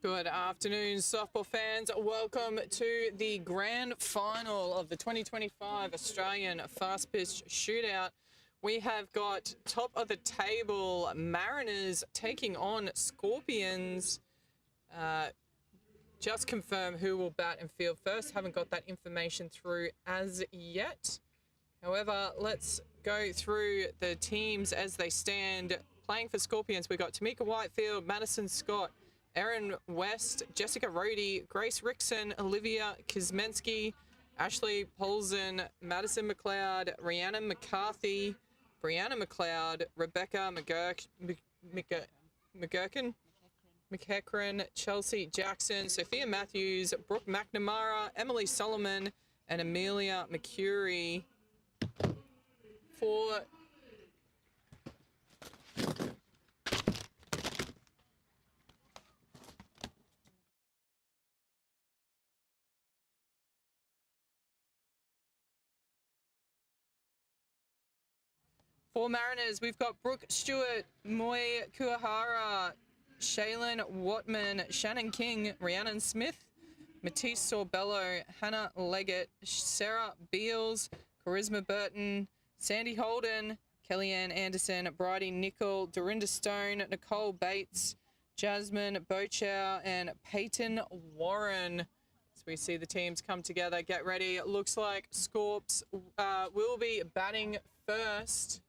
Good afternoon, softball fans. Welcome to the grand final of the 2025 Australian Fastpitch Shootout. We have got top of the table Mariners taking on Scorpions. Just confirm who will bat and field first. Haven't got that information through as yet. However, let's go through the teams as they stand. Playing for Scorpions, we've got Tamika Whitefield, Madison Scott, Erin West, Jessica Rohde, Grace Rickson, Olivia Kizmensky, Ashley Polzen, Madison McLeod, Rhiannon McCarthy, Brianna McLeod, Rebecca McEachran, Chelsea Jackson, Sophia Matthews, Brooke McNamara, Emily Solomon, and Amelia McCurry. For Mariners, we've got Brooke Stewart, Moi Kuahara, Shaylin Watman, Shannon King, Rhiannon Smith, Matisse Sorbello, Hannah Leggett, Sarah Beals, Charisma Burton, Sandy Holden, Kellyanne Anderson, Bridie Nickel, Dorinda Stone, Nicole Bates, Jasmine Bochow, and Peyton Warren. As we see the teams come together, get ready. It looks like Scorps will be batting first.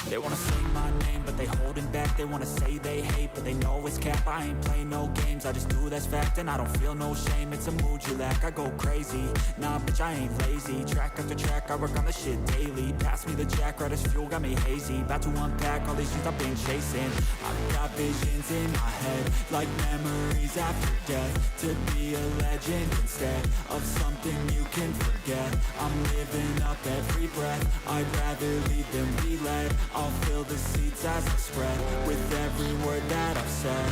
They wanna say my name, but they holding back. They wanna say they hate, but they know it's cap. I ain't playing no games, I just do that's fact. And I don't feel no shame, it's a mood you lack. I go crazy, nah bitch I ain't lazy. Track after track, I work on this shit daily. Pass me the jack, right as fuel, got me hazy. About to unpack all these things I've been chasing. I've got visions in my head, like memories after death. To be a legend instead of something you can forget. I'm living up every breath, I'd rather lead than be led. I'll fill the seats as I spread with every word that I've said.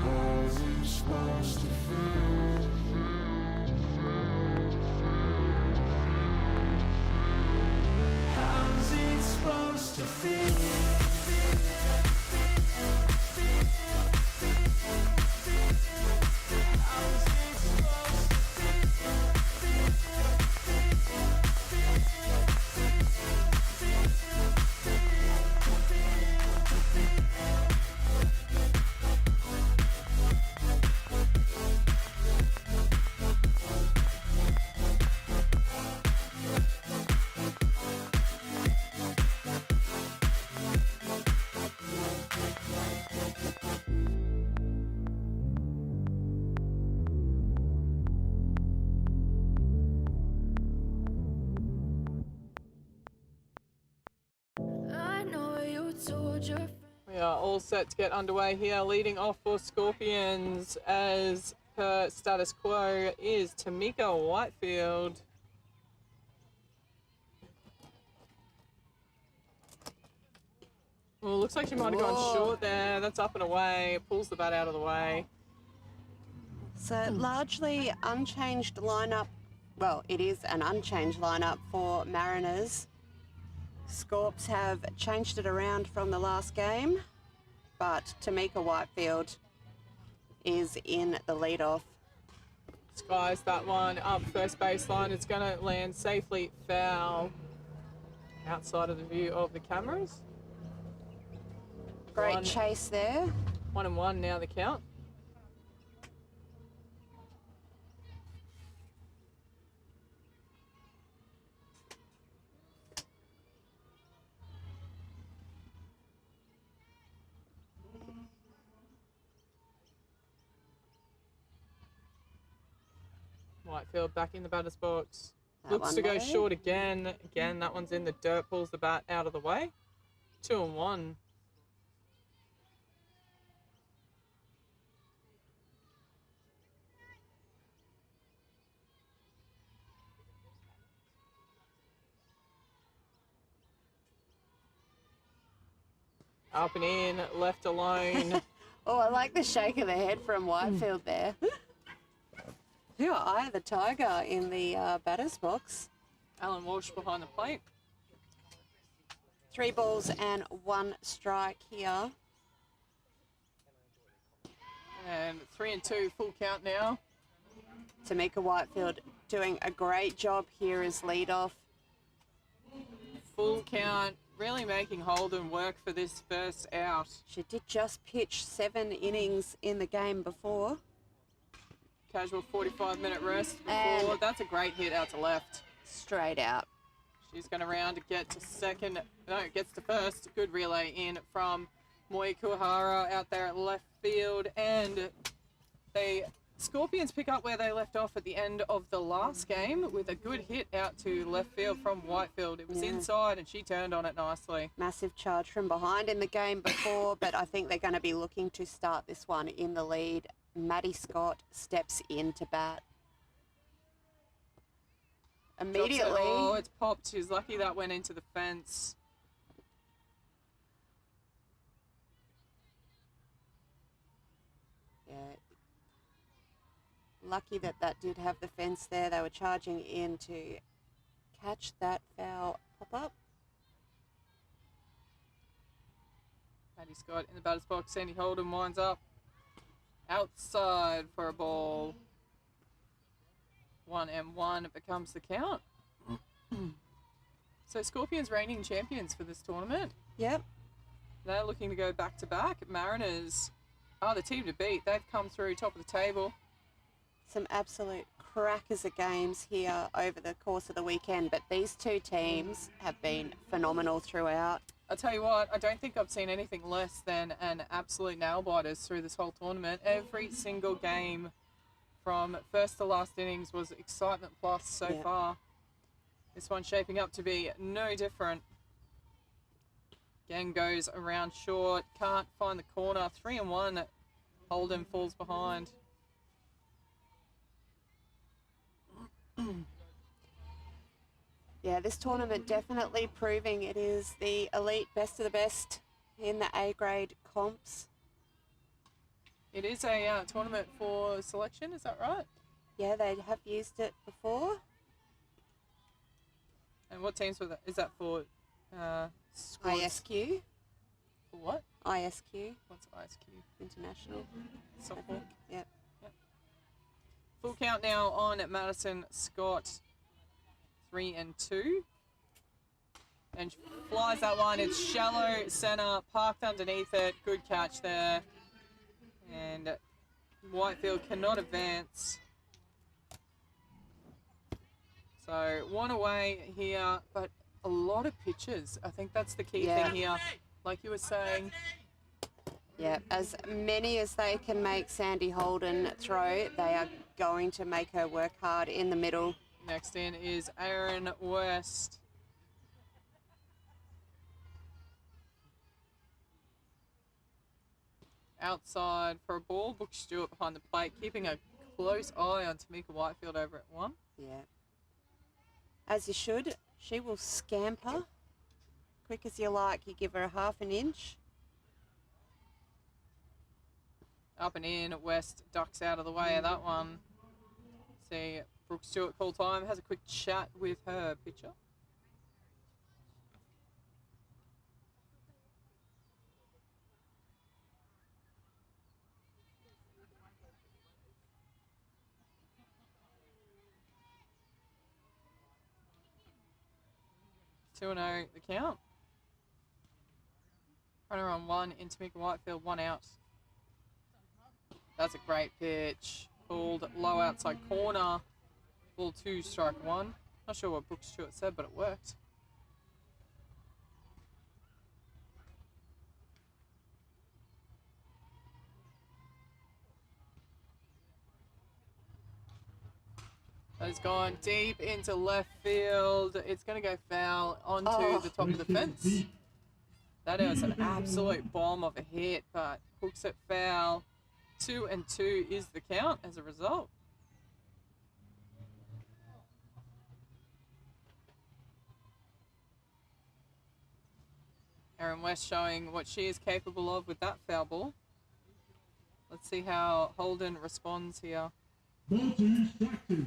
How's it supposed to feel? How's it supposed to feel? We are all set to get underway here. Leading off for Scorpions as per status quo is Tamika Whitefield. Well, looks like she might have gone short there. That's up and away. Pulls the bat out of the way. So largely unchanged lineup. Well, it is an unchanged lineup for Mariners. Scorps have changed it around from the last game, but Tamika Whitefield is in the leadoff. Skies that one up first baseline. It's going to land safely foul outside of the view of the cameras. Great chase there. 1-1 now the count. Whitefield back in the batter's box. Looks to go short again. Again, that one's in the dirt. Pulls the bat out of the way. 2-1. Up and in, left alone. Oh, I like the shake of the head from Whitefield there. Yeah, eye of the tiger in the batter's box. Alan Walsh behind the plate. 3 balls and 1 strike here. And 3 and 2, full count now. Tamika Whitefield doing a great job here as leadoff. Full count, really making Holden work for this first out. She did just pitch 7 innings in the game before. Casual 45-minute rest before. And that's a great hit out to left. Straight out. She's going to round to get to second. No, gets to first. Good relay in from Moi Kuahara out there at left field. And the Scorpions pick up where they left off at the end of the last game with a good hit out to left field from Whitefield. It was inside and she turned on it nicely. Massive charge from behind in the game before, but I think they're going to be looking to start this one in the lead. Maddie Scott steps in to bat. Immediately. Oh, it's popped. She's lucky that went into the fence. Yeah. Lucky that that did have the fence there. They were charging in to catch that foul pop up. Maddie Scott in the batter's box. Sandy Holden winds up outside for a ball. 1-1, it becomes the count. So Scorpions reigning champions for this tournament. Yep. They're looking to go back to back. Mariners are the team to beat. They've come through top of the table. Some absolute crackers of games here over the course of the weekend, but these two teams have been phenomenal throughout. I'll tell you what, I don't think I've seen anything less than an absolute nail-biters through this whole tournament. Every single game from first to last innings was excitement plus so far. This one's shaping up to be no different. Gang goes around short, can't find the corner. 3-1, Holden falls behind. Yeah, this tournament definitely proving it is the elite best of the best in the A-grade comps. It is a tournament for selection, is that right? Yeah, they have used it before. And what teams is that for? Squads? ISQ. For what? ISQ. What's ISQ? International. Softball. Yep. Full count now on Madison Scott. 3-2. And flies that one. It's shallow center, parked underneath it. Good catch there. And Whitefield cannot advance. So one away here, but a lot of pitches. I think that's the key thing here. Like you were saying. Yeah, as many as they can make Sandy Holden throw, they are going to make her work hard in the middle. Next in is Aaron West. Outside for a ball. Brooke Stewart behind the plate, keeping a close eye on Tamika Whitefield over at 1. Yeah. As you should. She will scamper. Quick as you like. You give her a half an inch. Up and in. West ducks out of the way of that one. See Brooke Stewart call time. Has a quick chat with her pitcher. Two and 0 the count. Runner on 1 in Tamika Whitefield, 1 out. That's a great pitch. Pulled low outside corner. Ball 2, strike 1. Not sure what Brooke Stewart said, but it worked. That has gone deep into left field. It's going to go foul onto the top of the fence. That is an absolute bomb of a hit, but hooks it foul. 2-2 is the count as a result. Erin West showing what she is capable of with that foul ball. Let's see how Holden responds here. Ball 2, strike 2.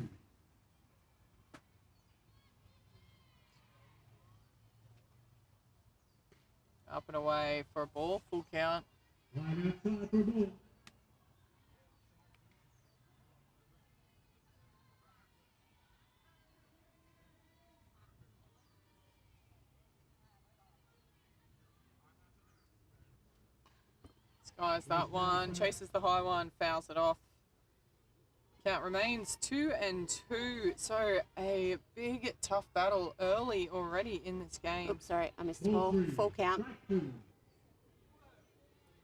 for a ball. Full count. Skies that one, chases the high one, fouls it off. Count remains 2-2. So a big, tough battle early already in this game. Oops, sorry, I missed the ball. Full count.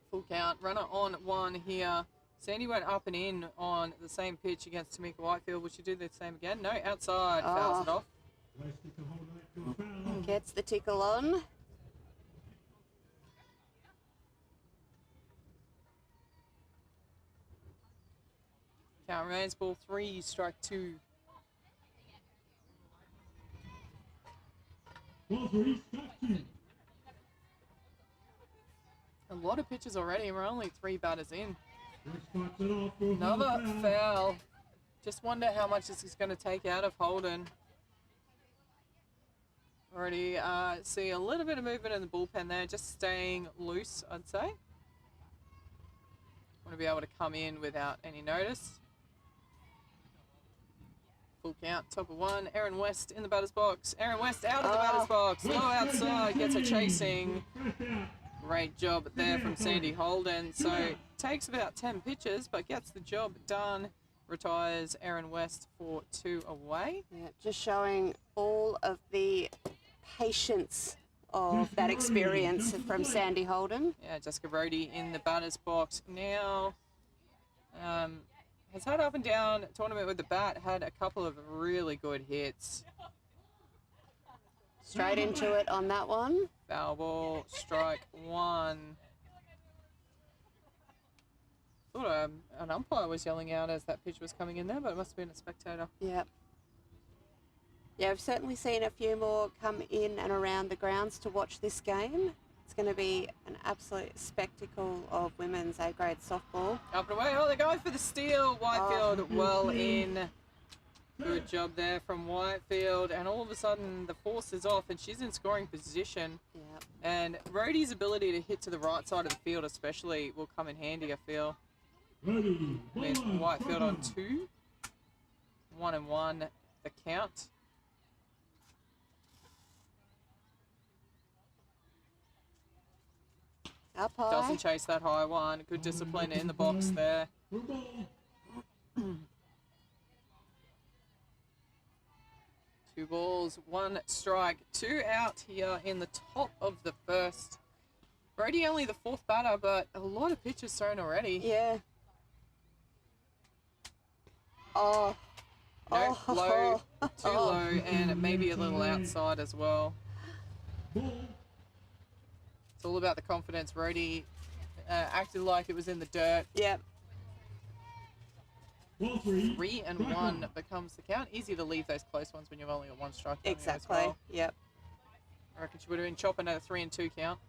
Full count. Runner on one here. Sandy went up and in on the same pitch against Tamika Whitefield. Will she do the same again? No, outside. Fouls it off. Gets the tickle on. Count remains ball 3, strike 2. A lot of pitches already, and we're only 3 batters in. Another foul. Just wonder how much this is going to take out of Holden. Already see a little bit of movement in the bullpen there, just staying loose, I'd say. Want to be able to come in without any notice. Full count, top of 1. Erin West in the batter's box. Erin West out of the batter's box. Low outside, gets a chasing. Great job there from Sandy Holden. So takes about 10 pitches, but gets the job done. Retires Erin West for 2 away. Yeah, just showing all of the patience of that experience from Sandy Holden. Yeah, Jessica Brody in the batter's box now. Has had up and down tournament with the bat, had a couple of really good hits. Straight into it on that one. Foul ball, strike 1. Thought an umpire was yelling out as that pitch was coming in there, but it must have been a spectator. Yep. Yeah, I've certainly seen a few more come in and around the grounds to watch this game. It's going to be an absolute spectacle of women's A-grade softball. Up and away. Oh, they're going for the steal. Whitefield well in. Good job there from Whitefield. And all of a sudden, the force is off and she's in scoring position. Yep. And Rhodey's ability to hit to the right side of the field especially will come in handy, I feel. With Whitefield on 2. 1-1 the count. Up high. Doesn't chase that high one. Good discipline in the box there. 2 balls, 1 strike, 2 out here in the top of the first. Brody only the 4th batter, but a lot of pitches thrown already. Yeah. Oh. No, low, too low, and maybe a little outside as well. It's all about the confidence. Brody acted like it was in the dirt. Yep. 3-1 becomes the count. Easy to leave those close ones when you've only got 1 strike. Exactly. As well. Yep. I reckon she would have been chopping at a 3-2 count.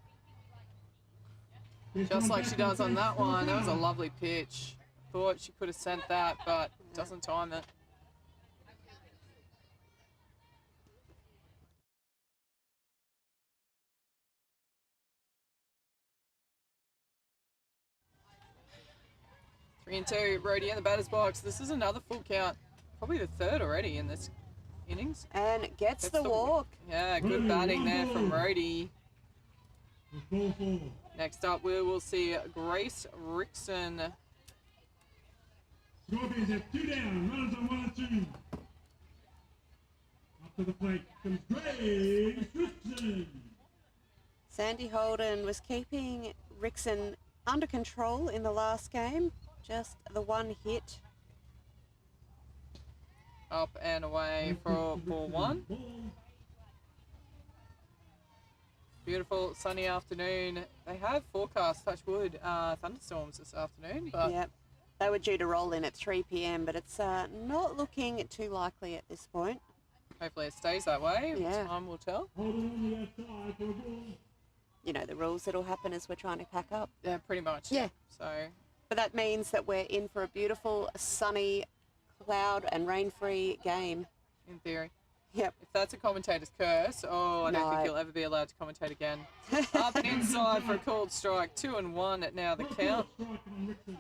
Just like she does on that one. That was a lovely pitch. Thought she could have sent that, but doesn't time it. Three and 2, Rhodey in the batter's box. This is another full count. Probably the 3rd already in this innings. And gets the walk. Yeah, good batting there from Rhodey. Next up, we will see Grace Rickson. Scorpions have 2 down, runners on 1 and 2. Up to the plate comes Grace Rickson. Sandy Holden was keeping Rickson under control in the last game. Just the 1 hit. Up and away for ball 1. Beautiful sunny afternoon. They have forecast, touch wood, thunderstorms this afternoon, but Yep. They were due to roll in at 3 p.m, but it's not looking too likely at this point. hopefully it stays that way. Yeah. Time will tell. You know the rules. It'll happen as we're trying to pack up. Yeah, pretty much. Yeah. So But that means that we're in for a beautiful, sunny, cloud and rain-free game. in theory. Yep. If that's a commentator's curse, oh, I don't think No. he'll ever be allowed to commentate again. Up and inside for a called strike. 2-1 at now the count. Strike on Rickson.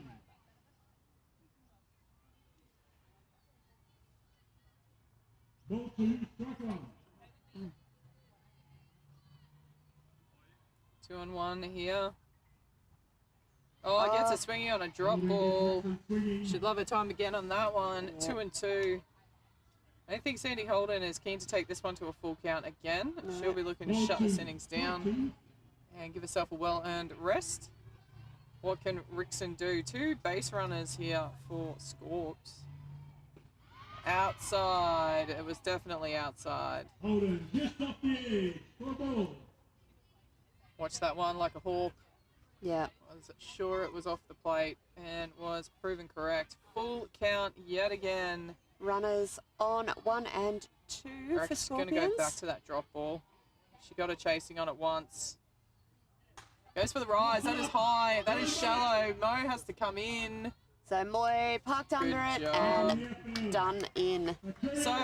Ball 2, strike one. 2-1 here. Oh, gets a swinging on a drop ball. Should love a time again on that one. 2-2. I think Sandy Holden is keen to take this one to a full count again. She'll be looking to shut this innings down and give herself a well-earned rest. What can Rickson do? 2 base runners here for Scorps. Outside. It was definitely outside. Holden just off the edge for a ball. Watch that one like a hawk. Yeah. Was sure it was off the plate and was proven correct. Full count yet again. Runners on 1 and 2 for Rex going Scorpions. to go back to that drop ball. She got her chasing on it once. Goes for the rise. That is high. That is shallow. Mo has to come in. So Moy parked under it job. and done in. So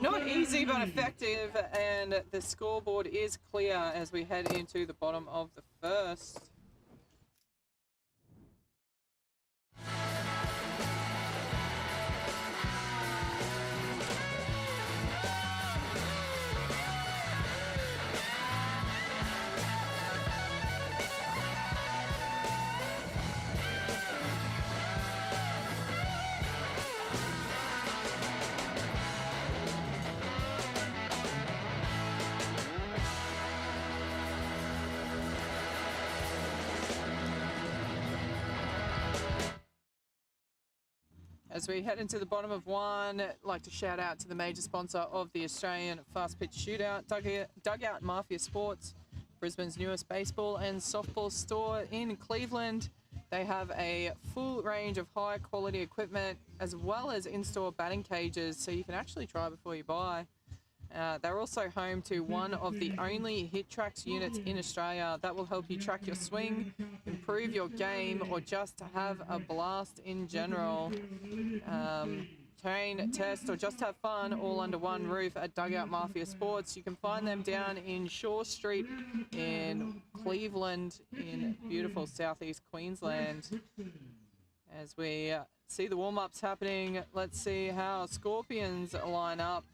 not easy but effective, and the scoreboard is clear as we head into the bottom of the first. As we head into the bottom of one, I'd like to shout out to the major sponsor of the Australian Fastpitch Shootout, Dugout Mafia Sports, Brisbane's newest baseball and softball store in Cleveland. They have a full range of high quality equipment as well as in-store batting cages, so you can actually try before you buy. They're also home to one of the only HitTrax units in Australia that will help you track your swing, improve your game, or just have a blast in general. Train, test, or just have fun all under one roof at Dugout Mafia Sports. You can find them down in Shaw Street in Cleveland in beautiful southeast Queensland. As we see the warm-ups happening, let's see how Scorpions line up.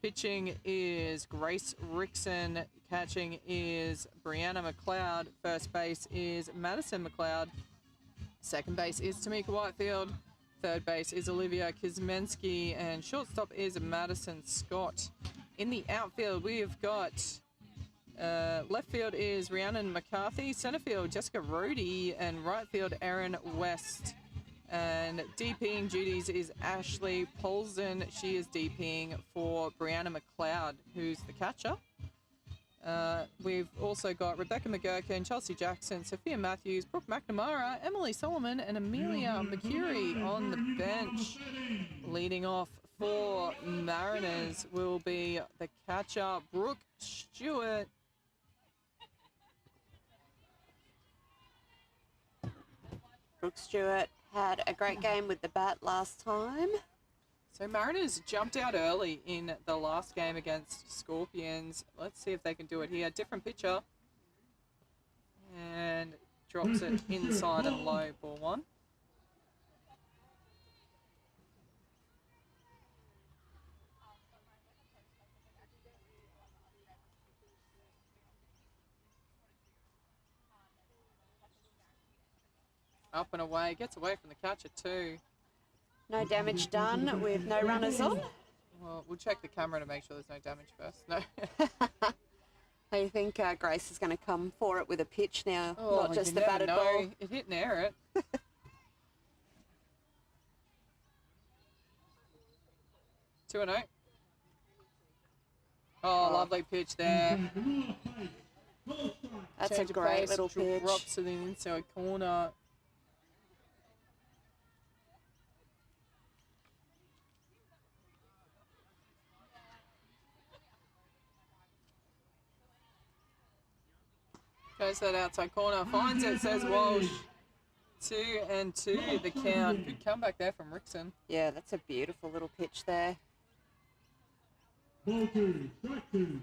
Pitching is Grace Rickson. Catching is Brianna McLeod. First base is Madison McLeod. Second base is Tamika Whitefield. Third base is Olivia Kizmensky. And shortstop is Madison Scott. In the outfield, we've got left field is Rhiannon McCarthy. Center field, Jessica Rohde. And right field, Erin West. And DPing duties is Ashley Polson. She is DPing for Brianna McLeod, who's the catcher. We've also got Rebecca McGurkin, Chelsea Jackson, Sophia Matthews, Brooke McNamara, Emily Solomon, and Amelia McCurry on the bench. Leading off for Mariners will be the catcher, Brooke Stewart. Brooke Stewart had a great game with the bat last time. So Mariners jumped out early in the last game against Scorpions. Let's see if they can do it here. Different pitcher. And drops it inside and low, ball one. Up and away, gets away from the catcher too. No damage done with no runners on. Well, we'll check the camera to make sure there's no damage first. No. I think Grace is going to come for it with a pitch now, Oh, not just you the never batted know. ball. It hit and air it. 2-0. Oh, lovely pitch there. That's Change a of great pace, little pitch. drops to the inside corner. Goes that outside corner, finds it, says Walsh. 2-2 the count. Good comeback there from Rickson. Yeah, that's a beautiful little pitch there. Ball 2, strike 2.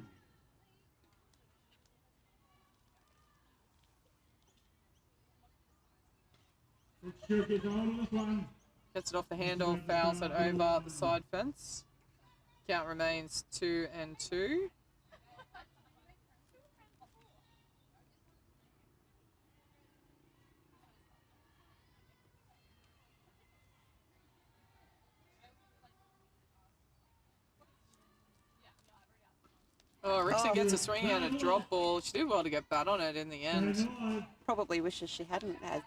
Brooke Stewart gets a hold of this one. Gets it off the handle, fouls it over the side fence. Count remains 2-2. Oh, Rixon gets a swing and a drop ball. She did well to get bat on it in the end. Probably wishes she hadn't had.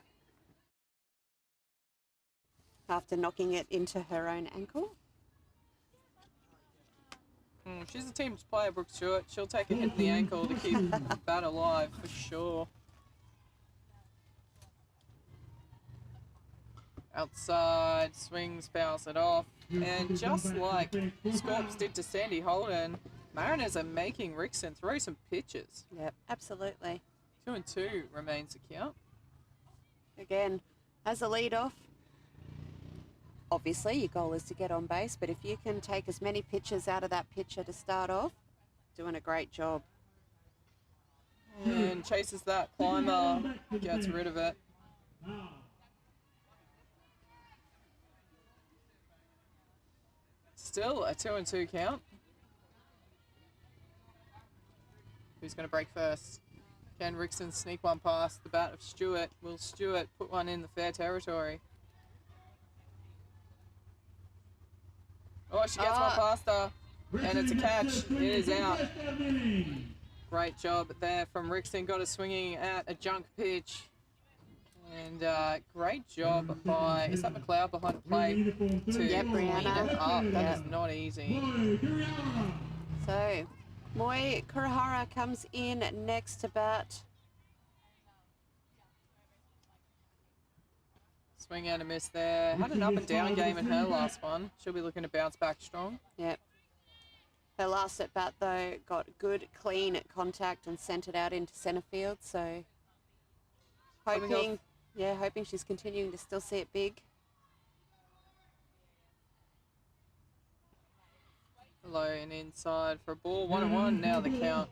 After knocking it into her own ankle. She's a team's player, Brooke Stewart. She'll take a hit to the ankle to keep the bat alive for sure. Outside, swings, fouls it off. And just like Scorps did to Sandy Holden, Mariners are making Rixon throw some pitches. Yep, absolutely. 2-2 remains the count. Again, as a lead-off, obviously your goal is to get on base, but if you can take as many pitches out of that pitcher to start off, doing a great job. And chases that climber, gets rid of it. Still a 2-2 count. Who's going to break first? Can Rixon sneak one past the bat of Stewart? Will Stewart put one in the fair territory? Oh, she gets one past her, and it's a catch. It is out. Great job there from Rixon. Got her swinging at a junk pitch. And great job by, is that McLeod behind the plate to clean it up? That is not easy. So, Moi Kurihara comes in next to bat. Swing and a miss there. Had an up and down game in her last one. She'll be looking to bounce back strong. Yep. Her last at bat, though, got good, clean contact and sent it out into centre field. So, hoping she's continuing to still see it big. Low and inside for a ball. 1-1 now the count.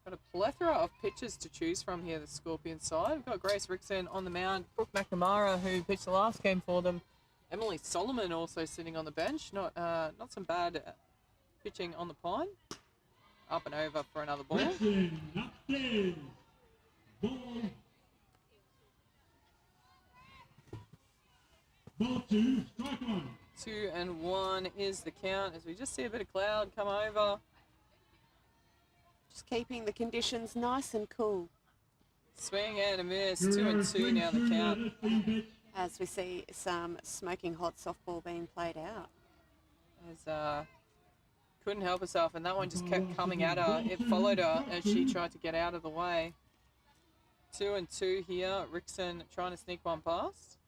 Got a plethora of pitchers to choose from here, the Scorpion side. We've got Grace Rixon on the mound, Brooke McNamara, who pitched the last game for them. Emily Solomon also sitting on the bench. Not some bad pitching on the pine. Up and over for another ball. Rixon, upstairs. Ball. Ball 2, strike 1. 2-1 is the count as we just see a bit of cloud come over. Just keeping the conditions nice and cool. Swing and a miss. 2-2 now the count. As we see some smoking hot softball being played out. As couldn't help herself, and that one just kept coming at her. It followed her as she tried to get out of the way. 2-2 here. Rixon trying to sneak one past.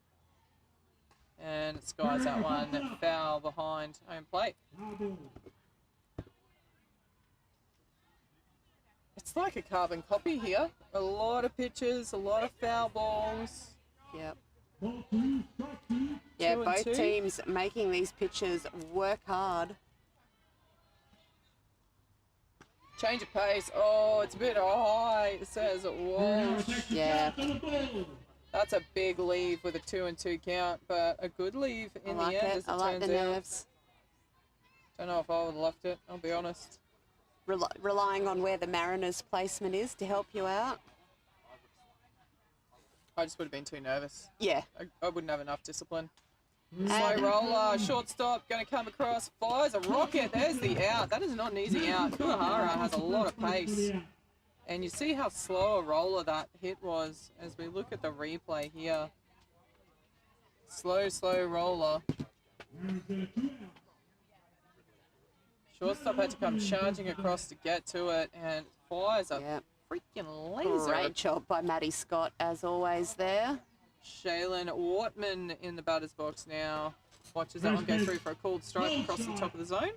And it skies that one foul behind home plate. It's like a carbon copy here. A lot of pitches, a lot of foul balls. Yep. Ball 2, strike 2. Yeah, 2-2. both teams making these pitchers work hard. Change of pace. Oh, it's a bit high. It says Walsh. Yeah. That's a big leave with a 2-2 count, but a good leave in the end as it I like turns the out. nerves. Don't know if I would have left it, I'll be honest. Relying on where the Mariners' placement is to help you out. I just would have been too nervous. Yeah. I wouldn't have enough discipline. And- Slow roller, shortstop, going to come across, fires a rocket. There's the out. That is not an easy out. Kuahara has a lot of pace. And you see how slow a roller that hit was as we look at the replay here. Slow roller. Shortstop had to come charging across to get to it and fires a freaking laser. Great job by Maddie Scott, as always, there. Shaylin Wortman in the batter's box now. Watches that one go through for a called strike across the top of the zone.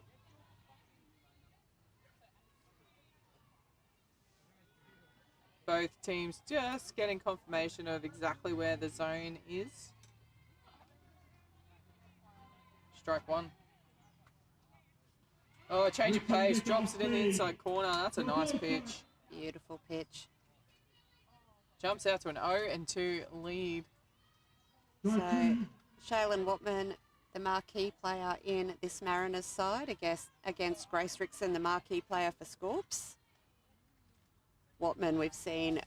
Both teams just getting confirmation of exactly where the zone is. Strike one. Oh, a change of pace, drops it in the inside corner. That's a nice pitch. Beautiful pitch. Jumps out to an 0-2 lead. So, Shaylin Watman, the marquee player in this Mariners side, against Grace Rickson, the marquee player for Scorps. Watman, we've seen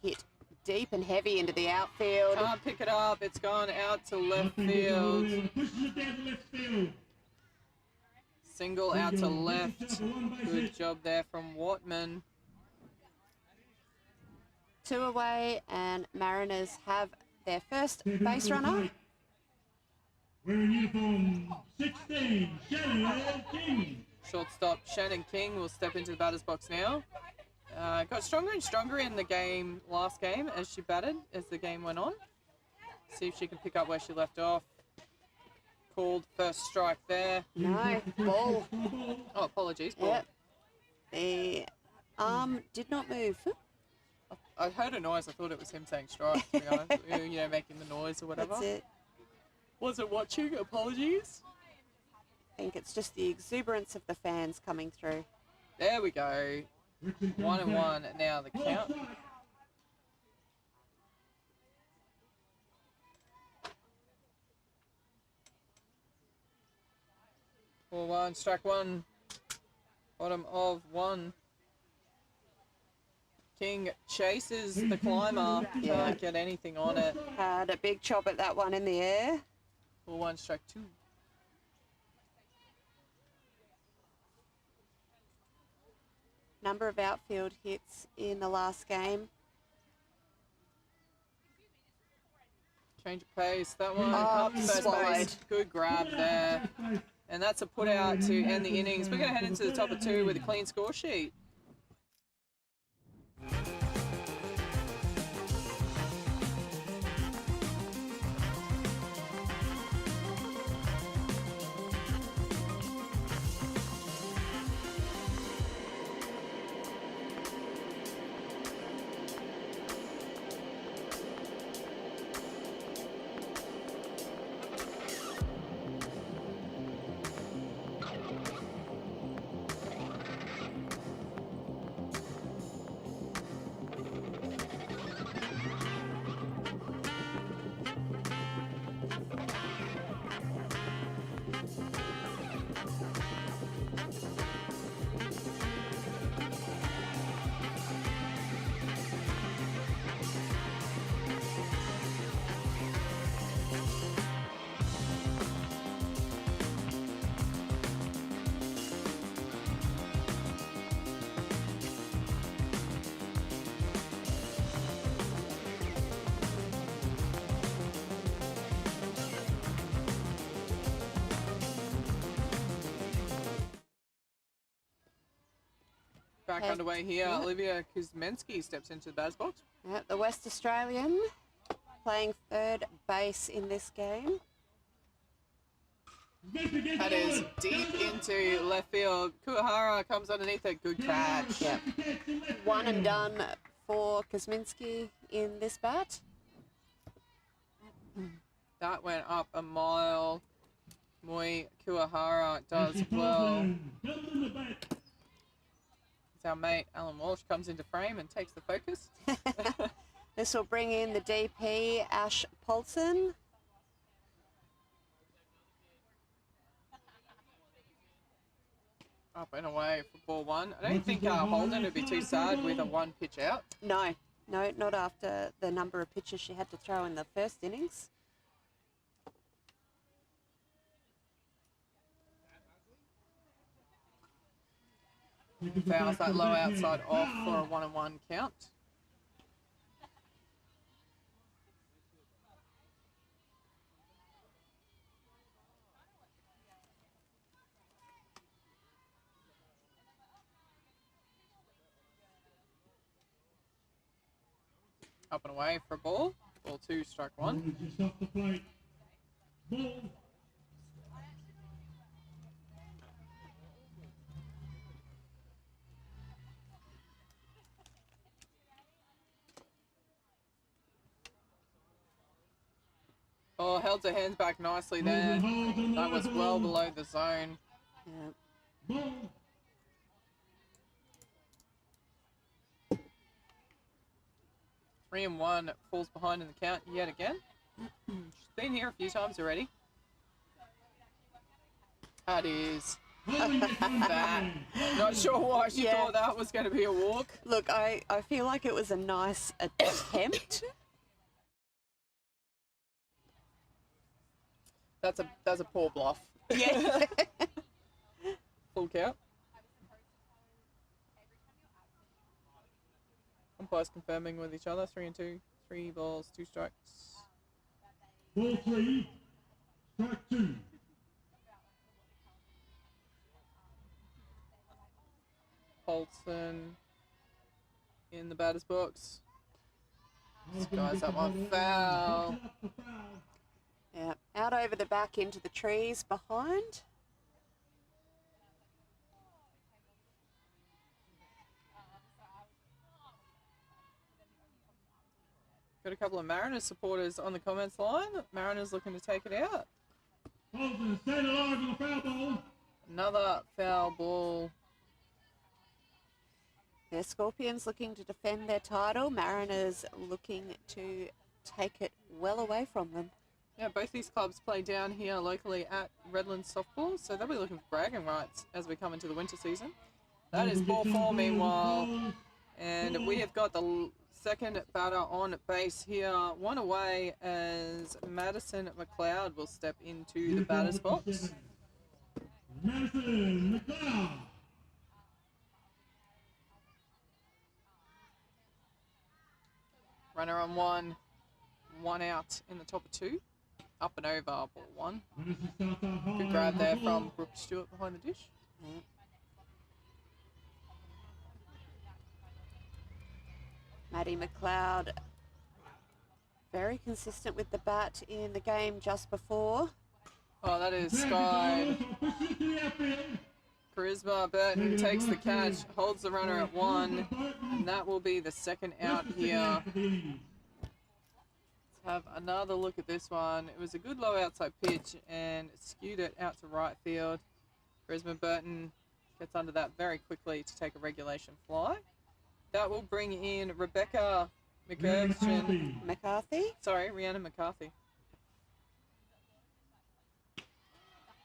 hit deep and heavy into the outfield. Can't pick it up. It's gone out to left field. Single out to left. Good job there from Watman. 2 away, and Mariners have their first base runner. Wearing uniform 16, Shannon King. Shortstop Shannon King will step into the batter's box now. Got stronger and stronger in the last game as she batted as the game went on. See if she can pick up where she left off. Called first strike there. No, ball. Oh, apologies. Ball. Yep. The arm did not move. I heard a noise. I thought it was him saying strike, to be honest. You know, making the noise or whatever. That's it. Wasn't watching. Apologies. I think it's just the exuberance of the fans coming through. There we go. 1-1 now the count. Ball 1, strike 1. Bottom of 1. King chases the climber. Can't get anything on it. Had a big chop at that one in the air. Ball 1, strike 2. Number of outfield hits in the last game. Change of pace. That one Oh, up to first swallowed. base. Good grab there. And that's a put out to end the innings. We're going to head into the top of 2 with a clean score sheet. Back Okay. underway here. Yeah. Olivia Kuzmensky steps into the batter's box. Yep, the West Australian playing third base in this game. That is deep into left field. Kuahara comes underneath it. Good catch. Yep. One and done for Kuzminski in this bat. That went up a mile. Moi Kuahara does well. As our mate Alan Walsh comes into frame and takes the focus. This will bring in the DP, Ash Paulson. Up and away for ball 1. I don't think Holden would be too sad with a 1 pitch out. No, not after the number of pitches she had to throw in the first innings. Fouls that low outside off for a 1-1 count. Up and away for a ball. Ball 2, strike 1. Just off the plate. Ball. Oh, held her hands back nicely there. That was well below the zone. Yeah. Ball. 3-1 falls behind in the count yet again. She's been here a few times already. That is bad. Not sure why she thought that was going to be a walk. Look, I feel like it was a nice attempt. That's a poor bluff. Yeah. Full count. Umpires confirming with each other. 3-2. 3 balls, 2 strikes. Ball 3. Strike 2. Holson in the batter's box. This guy's up on foul. Yeah, out over the back into the trees behind. Got a couple of Mariners supporters on the comments line. Mariners looking to take it out. Holden staying alive on the foul ball. Another foul ball. The Scorpions looking to defend their title. Mariners looking to take it well away from them. Yeah, both these clubs play down here locally at Redlands Softball, so they'll be looking for bragging rights as we come into the winter season. That is ball 4 meanwhile, and we have got the second batter on base here. One away as Madison McLeod will step into the batter's box. Madison McLeod. Runner on 1, 1 out in the top of 2. Up and over, ball 1. Good grab there from Brooke Stewart behind the dish. Yeah. Maddie McLeod, very consistent with the bat in the game just before. Oh, that is skied. Charisma Burton takes the catch, holds the runner at 1, and that will be the second out here. Have another look at this one. It was a good low outside pitch and skewed it out to right field. Charisma Burton gets under that very quickly to take a regulation fly. That will bring in Rebecca McCarthy? Sorry, Rhiannon McCarthy.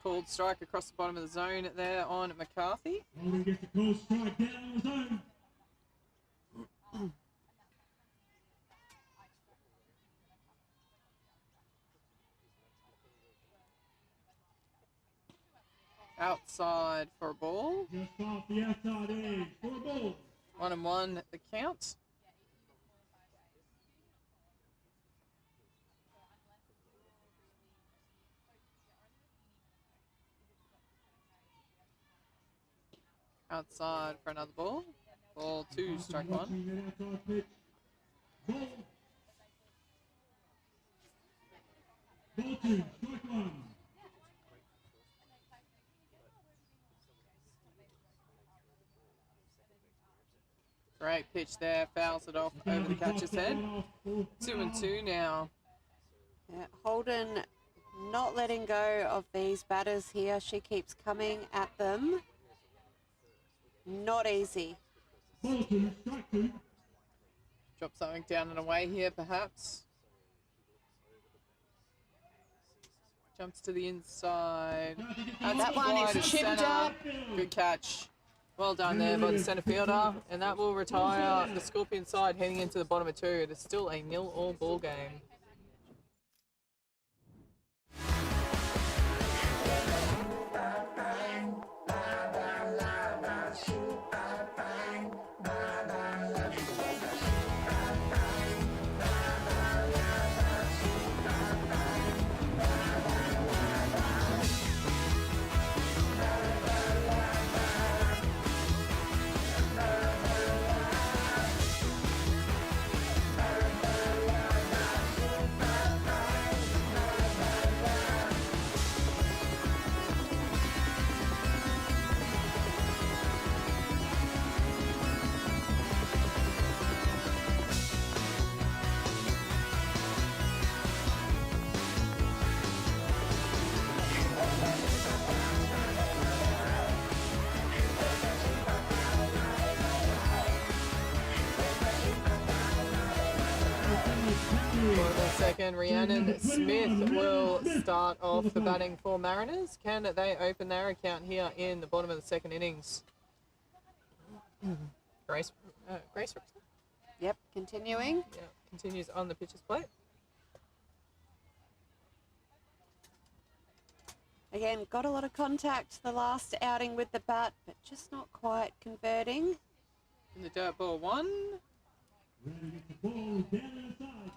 Called strike across the bottom of the zone there on McCarthy. Holden gets a call strike down on the zone. Outside for a ball. Just off the outside edge for a ball. 1-1 the count. Outside for another ball. Ball 2, strike 1. That outside pitch. Ball. Ball 2, strike 1. Great pitch there, fouls it off over the catcher's head. 2-2 now. Yeah, Holden not letting go of these batters here. She keeps coming at them. Not easy. Ball 2, strike 2. Drop something down and away here, perhaps. Jumps to the inside. That one wide is of chipped centre. up. Good catch. Well done there by the centre fielder. And that will retire the Scorpion side heading into the bottom of 2. It is still a 0-all ball game. second. Rhiannon Smith will start off the batting for Mariners. Can they open their account here in the bottom of the second innings? Grace Rickson? Yep, continuing. Yeah, continues on the pitcher's plate. Again, got a lot of contact the last outing with the bat, but just not quite converting. In the dirt ball one. Ready to get the ball down inside.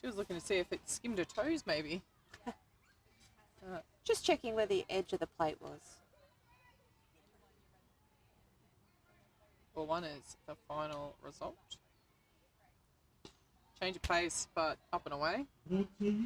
She was looking to see if it skimmed her toes, maybe. Just checking where the edge of the plate was. Ball one is the final result. Change of pace, but up and away. Ball two.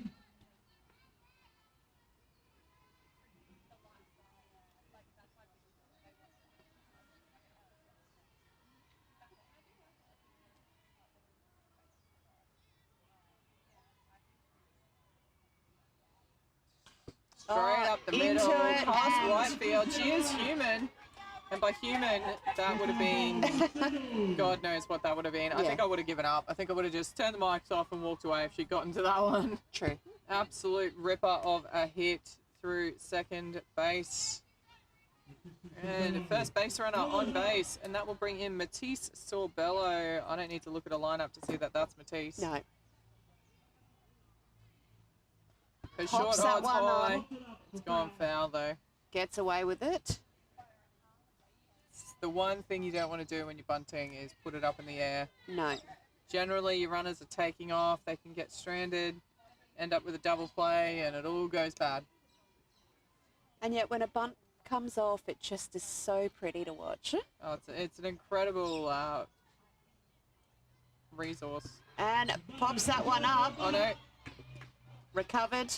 Straight up the middle, into it past and- Whitefield. She is human. And by human, that would have been, God knows what that would have been. I think I would have given up. I think I would have just turned the mics off and walked away if she'd gotten to that one. True. Absolute ripper of a hit through second base. And first base runner on base, and that will bring in Matisse Sorbello. I don't need to look at a lineup to see that that's Matisse. No. Her Pops short that odds one high. on. It's gone foul though. Gets away with it. The one thing you don't want to do when you're bunting is put it up in the air. No. Generally, your runners are taking off. They can get stranded, end up with a double play, and it all goes bad. And yet when a bunt comes off, it just is so pretty to watch. Oh, it's an incredible resource. And pops that one up. Oh no, Recovered.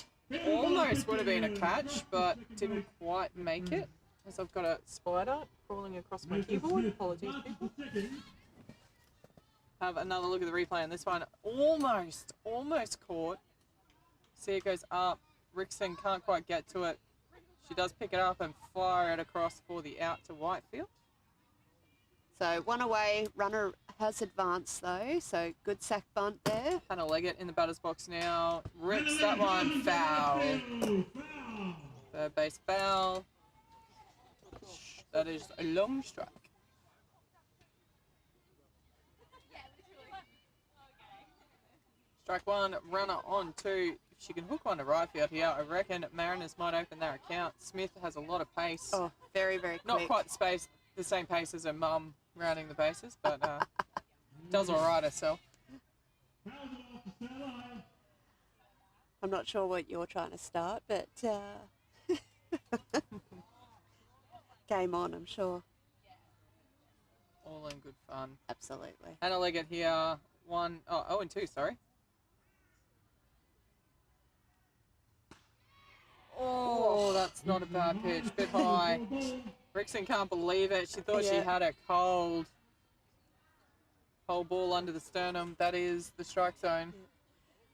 almost would have been a catch, but didn't quite make it. As I've got a spider crawling across my keyboard. Apologies, people. Have another look at the replay on this one. Almost caught. See, it goes up. Rickson can't quite get to it. She does pick it up and fire it across for the out to Whitefield. So one away, runner has advanced though, so good sack bunt there. Hannah Leggett in the batter's box now. Rips that one foul. Third base foul. That is a long strike. Strike one, runner on two. If she can hook one to right field here, I reckon Mariners might open their account. Smith has a lot of pace. Oh, very, very quick. Not quite the same pace as her mum rounding the bases, but does all right herself. I'm not sure what you're trying to start, but game on, I'm sure. All in good fun. Absolutely. Hannah Leggett here, 0-2, sorry. Oh, that's not a bad pitch, bit high. Rickson can't believe it. She thought she had a cold ball under the sternum. That is the strike zone.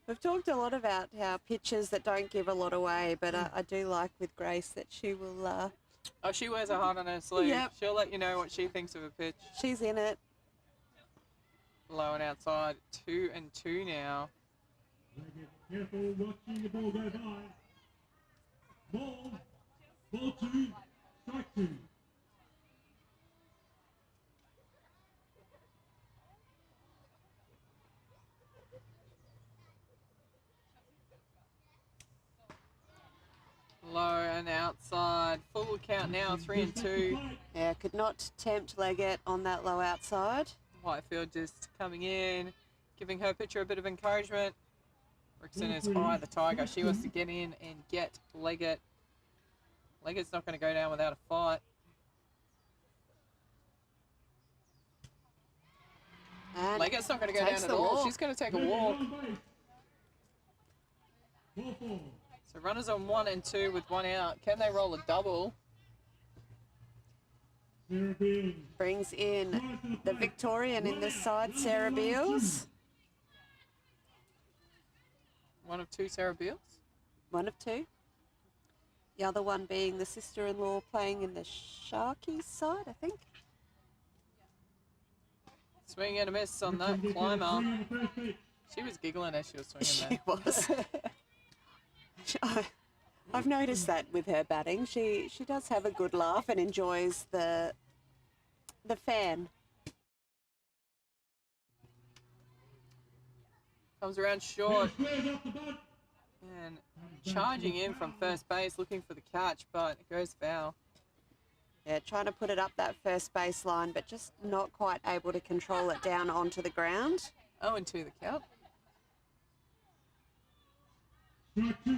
We've talked a lot about how pitches that don't give a lot away, but I do like with Grace that she will... Oh, she wears her heart on her sleeve. Yep. She'll let you know what she thinks of a pitch. she's in it. Low and outside, 2-2 now. Careful watching the ball go by. Ball 2, strike 2. Low and outside. Full count now, 3-2. Yeah, could not tempt Leggett on that low outside. Whitefield just coming in, giving her pitcher a bit of encouragement. Rickson is high, the Tiger. She wants to get in and get Leggett. Leggett's not going to go down without a fight. And Leggett's not going to go down takes at the all. walk. She's going to take a walk. Ball 4. So runners on 1 and 2 with 1 out. Can they roll a double? Sarah Beals. brings in the Victorian in this side, Sarah Beals. 1 of 2 Sarah Beals. 1 of 2. The other one being the sister-in-law playing in the Sharkies side, I think. Swing and a miss on that climber. She was giggling as she was swinging She there. was. I've noticed that with her batting. She does have a good laugh and enjoys the fan. Comes around short Squares off the bat. and charging in from first base, looking for the catch, but it goes foul. Yeah, trying to put it up that first base line, but just not quite able to control it down onto the ground. 0-2 the count. Strike 2.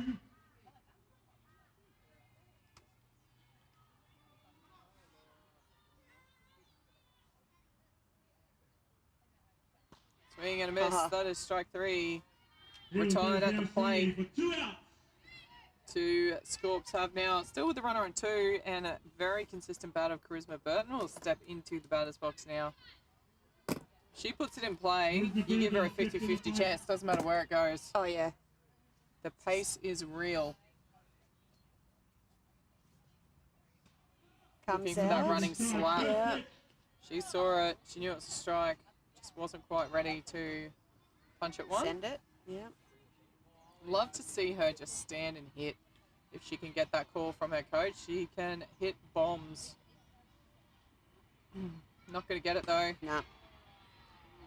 Swing and a miss. Uh-huh. That is strike 3. Field Retired goes at the down plate. for 2 outs. Two Scorps have now, still with the runner on 2, and a very consistent bat of Charisma Burton will step into the batter's box now. She puts it in play. You give her a 50-50 chance. Doesn't matter where it goes. Oh, yeah. The pace is real. Comes Looking for out. that running slap. Yeah. She saw it. She knew it was a strike. Just wasn't quite ready to punch it one. Send it. Yeah. Love to see her just stand and hit. If she can get that call from her coach, she can hit bombs. Not going to get it though. No.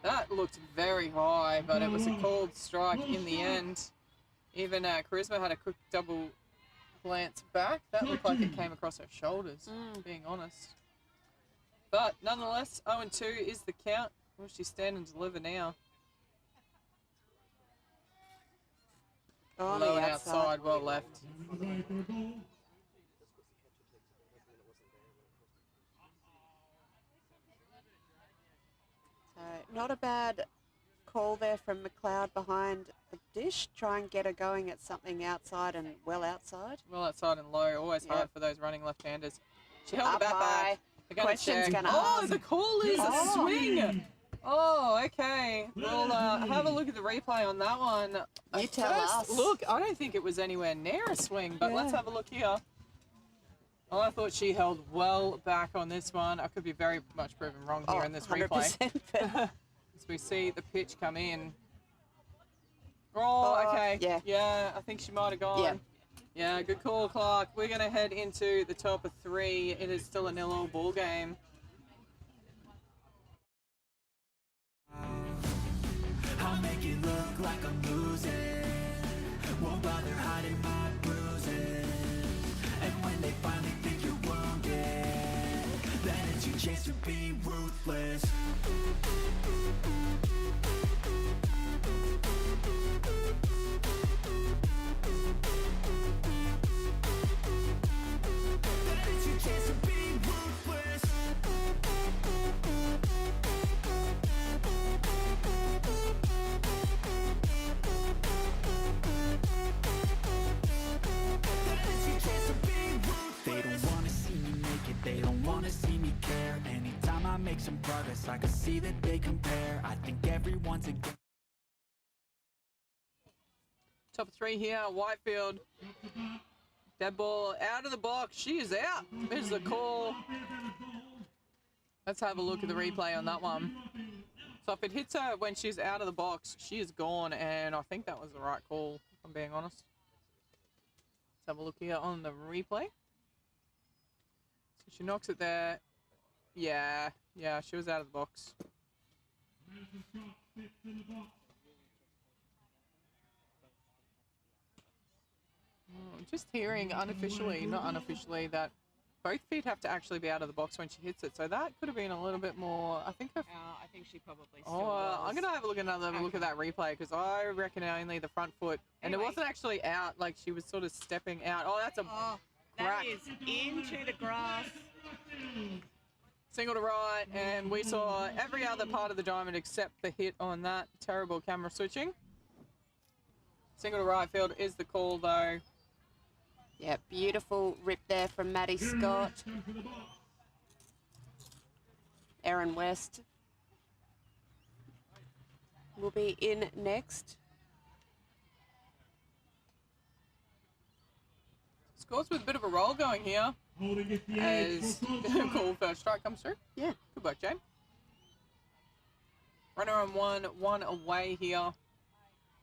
That looked very high, but it was a called strike in the end. Even Charisma had a quick double glance back. That looked like it came across her shoulders, being honest. But nonetheless, 0-2 is the count. Will she stand and deliver now? On Low the and outside. outside, well left. Away for a goal. So not a bad call there from McLeod behind the dish. Try and get her going at something outside and well outside. Well outside and low, always hard Yep. for those running left-handers. She held the Up bat high. back. They're gonna Question's check. gonna Oh, ask. the call is a Oh. swing. Oh, okay. We'll have a look at the replay on that one. You At tell first us. look, I don't think it was anywhere near a swing, but let's Yeah. have a look here. Oh, I thought she held well back on this one. I could be very much proven wrong here in this replay. 100%. But As we see the pitch come in. Oh, Oh, okay. yeah. Yeah, I think she might have gone. Yeah. Yeah, good call, Clark. We're going to head into the top of 3. It is still a 0-0 ball game. I'll make it look like I'm losing. Won't bother hiding my bruises. And when they finally think you're wounded, then it's your chance to be ruthless. Then it's your chance to be ruthless. They don't wanna see me make it, they don't wanna see me care. Anytime I make some progress, I can see that they compare. I think everyone's against. Top of 3 here, Whitefield. Dead ball out of the box. She is out. There's the call. Let's have a look at the replay on that one. So if it hits her when she's out of the box, she is gone, and I think that was the right call, if I'm being honest. Let's have a look here on the replay. So she knocks it there. Yeah, she was out of the box. Just hearing unofficially, not unofficially, that both feet have to actually be out of the box when she hits it. So that could have been a little bit more. I think. I think she probably still Oh, was. I'm gonna have a look at look at that replay because I reckon only the front foot, and it Anyway. wasn't actually out. Like she was sort of stepping out. Oh, that's a Oh, crack. that is into the grass. Single to right, and we saw every other part of the diamond except the hit on that. Terrible camera switching. Single to right field is the call though. yeah, beautiful rip there from Maddie Scott. Erin West will be in next. Scores with a bit of a roll going here Holding it the edge as for close call first strike comes through. Yeah. Good work, Jane. Runner on 1, 1 away here.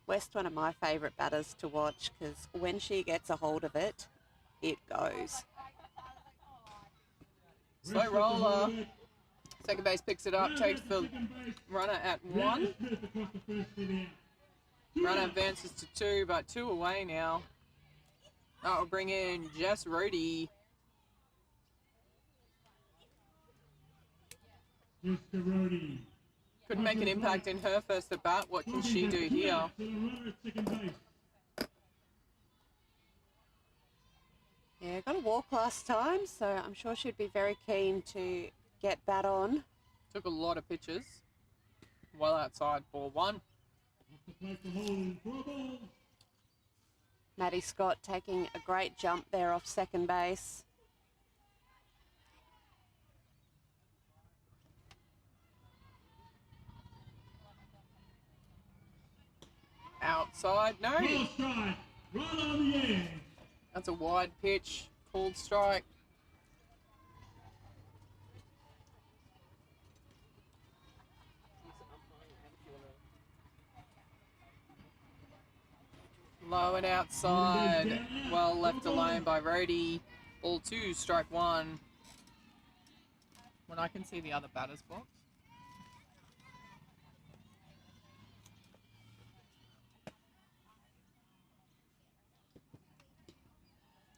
West, one of my favourite batters to watch because when she gets a hold of it, it goes. Slow roller. Second base picks it up, takes the runner at 1. Runner advances to 2, but 2 away now. That will bring in Jess Rohde. Could make an impact in her first at bat. What can she do here? Yeah, got a walk last time, so I'm sure she'd be very keen to get that on. Took a lot of pitches. Well outside, ball 1. Maddie Scott taking a great jump there off second base. Outside, no. Ball strike, right on the edge. That's a wide pitch, called strike. Low and outside, well left alone by Rohde. Ball 2, strike 1. When I can see the other batter's box.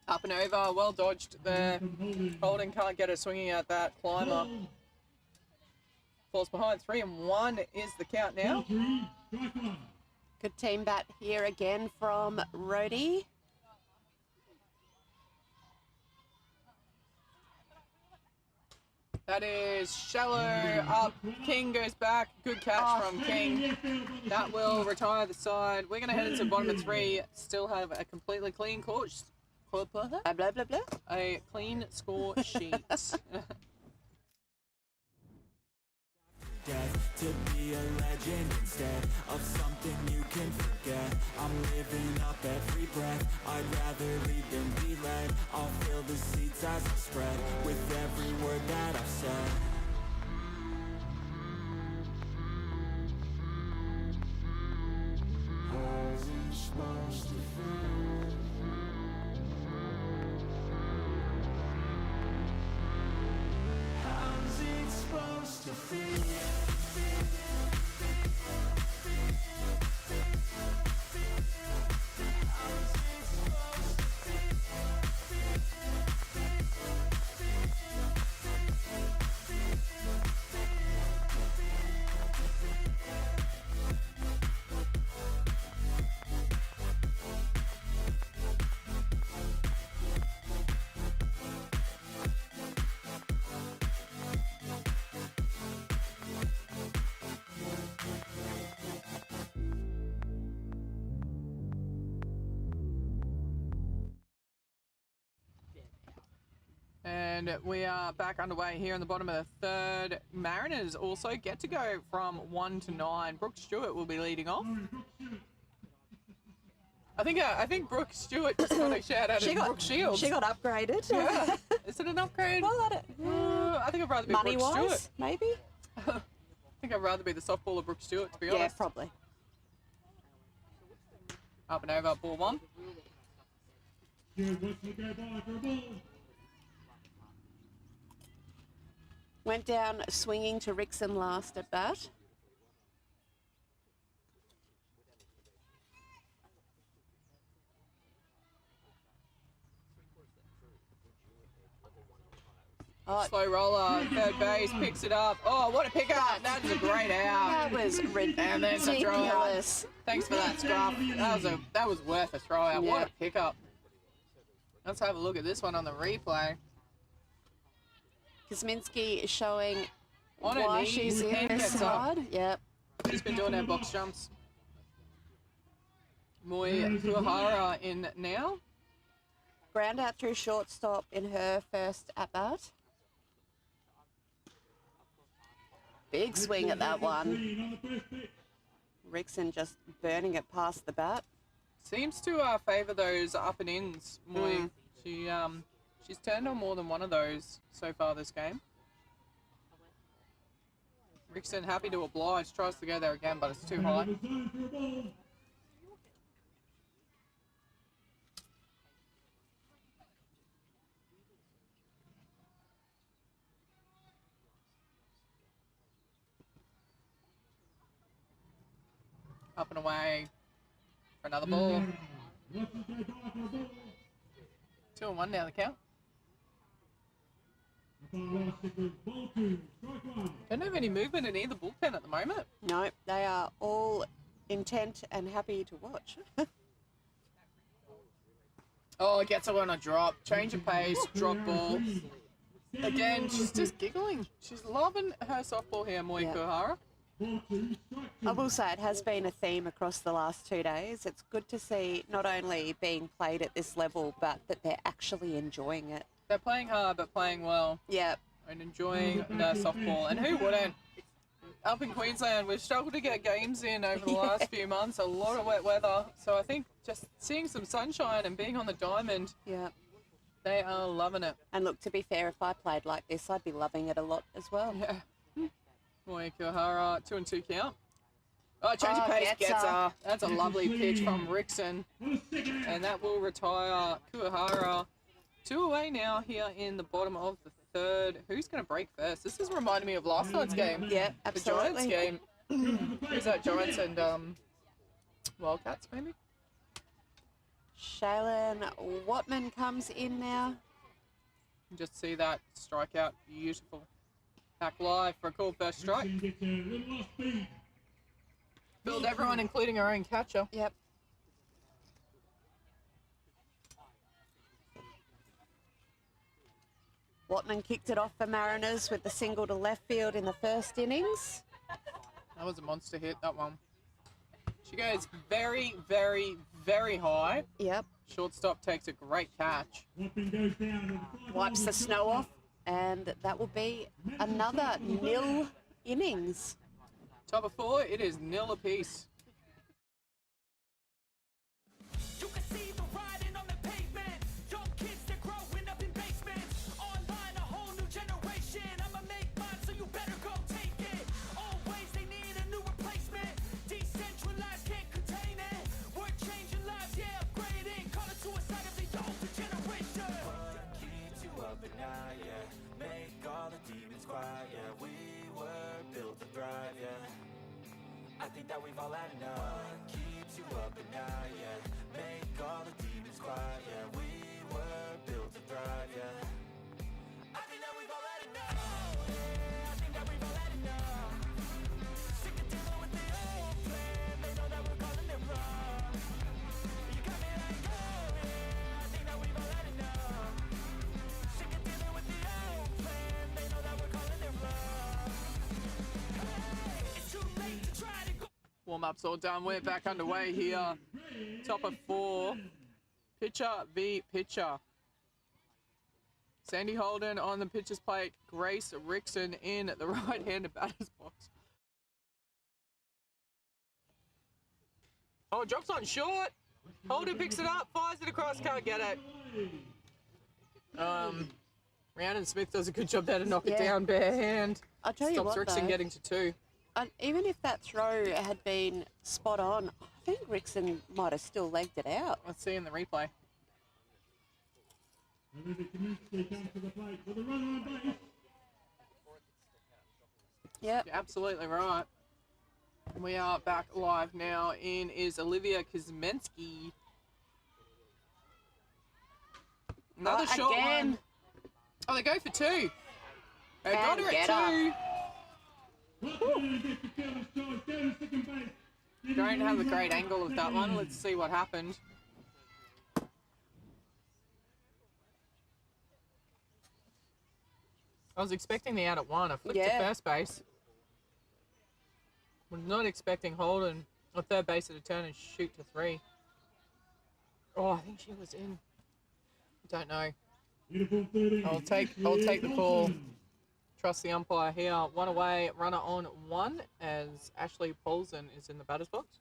Up and over, well dodged there. Holden can't get her swinging at that climber. Falls behind, 3-1 is the count now. Good team bat here again from Rohde. That is shallow up. King goes back. Good catch from King. That will retire the side. We're going to head into bottom of 3. Still have a completely clean course. Blah, blah, blah, blah. A clean score sheet. Death to be a legend instead of something you can forget. I'm living up every breath. I'd rather lead than be led. I'll fill the seats as I spread with every word that I've said. How's it supposed to feel? How's it supposed to feel? And we are back underway here in the bottom of the 3rd. Mariners also get to go from 1 to 9. Brooke Stewart will be leading off. I think Brooke Stewart just got a shout out of Brooke Shields. She got upgraded. Yeah. Is it an upgrade? Well, I think I'd rather be Brooke Stewart. money-wise, maybe? I think I'd rather be the softballer Brooke Stewart, to be honest. Yeah, probably. Up and over, ball 1. Stewart wants to go by for a ball. Went down swinging to Rickson last at bat. Oh, Slow roller, third base, picks it up. Oh, what a pickup. That's a great out. that was And there's a throw out. ridiculous. Thanks for that scruff. That was worth a throw out. Yeah. What a pickup. Let's have a look at this one on the replay. Kosminski is showing On her why knees, she's in hand this gets up. side. Yep. She's been doing her box jumps. Moi Kuahara in now. Ground out through shortstop in her first at bat. Big swing at that one. Rickson just burning it past the bat. Seems to favour those up and ins, Moi. She's turned on more than one of those so far this game. Rickson happy to oblige, tries to go there again, but it's too high. Up and away for another ball. 2-1 now the count. Don't have any movement in either bullpen at the moment. No, they are all intent and happy to watch. Oh, gets her on a drop. Change of pace, drop ball. Again, she's just giggling. She's loving her softball here, Moi Yeah. Kuhara. I will say it has been a theme across the last 2 days. It's good to see not only being played at this level, but that they're actually enjoying it. They're playing hard, but playing well Yeah, and enjoying their softball. And who wouldn't? Up in Queensland, we've struggled to get games in over the last few months. A lot of wet weather. So I think just seeing some sunshine and being on the diamond, yeah. they are loving it. And look, to be fair, if I played like this, I'd be loving it a lot as well. Yeah. Moi Kuhara, 2-2 count. Oh, change of Oh, pace, gets gets her. her. That's a lovely pitch from Rickson. And that will retire Kuhara. 2 away now here in the bottom of the third. Who's going to break first? This is reminding me of last night's game. Yeah, The Giants absolutely. game. Who's that? Giants and Wildcats, maybe? Shaylin Watman comes in now. Just see that strikeout. Beautiful. Back live for a cool first strike. Build everyone, including her own catcher. Yep. Watman kicked it off for Mariners with the single to left field in the first innings. That was a monster hit, that one. She goes very, very, very high. Yep. Shortstop takes a great catch. Wipes the snow off, and that will be another nil innings. Top of 4, it is 0 apiece. You can see the riding on the pavement. Young kids, they're growing up in basements. Online, a whole new generation. I'ma make mine, so you better go take it. Always, they need a new replacement. Decentralized, can't contain it. We're changing lives, yeah, upgrading. Call it suicide of the older generation. What keeps you up at night, yeah? Make all the demons quiet, yeah. We were built to thrive, yeah. I think that we've all had enough. What keeps you up at night, yeah? Make all the demons quiet, yeah. We were built to thrive, yeah. I think that we've all had enough. Yeah, I think that we've all had enough. Sick of dealing with the old plan. They know that we're calling it wrong. You got me like, oh yeah, I think that we've all had enough. Sick of dealing with the old plan. They know that we're calling it wrong. Hey, it's too late to try to go. Warm-up's all done. We're back underway here. Top of 4. Pitcher v. pitcher. Sandy Holden on the pitcher's plate. Grace Rickson in the right-handed batter's box. Oh, drops on short. Holden picks it up, fires it across, can't get it. Rhiannon Smith does a good job there to knock it Yeah. down bare hand. I'll tell you Stops what, Rickson though. getting to 2. And even if that throw had been spot on, I think Rickson might have still legged it out. Let's see in the replay. Yep. You're absolutely right. We are back live now. In is Olivia Kuzmensky. Another short again. one. Oh, they go for 2. They got And her get at her. 2. Don't have a great angle of that one. Let's see what happened. I was expecting the out at 1. I flipped to Yeah. first base. Was not expecting Holden or third base to turn and shoot to 3. Oh, I think she was in. Don't know. I'll take the call. Trust the umpire here. 1 away, runner on 1 as Ashley Paulsen is in the batter's box.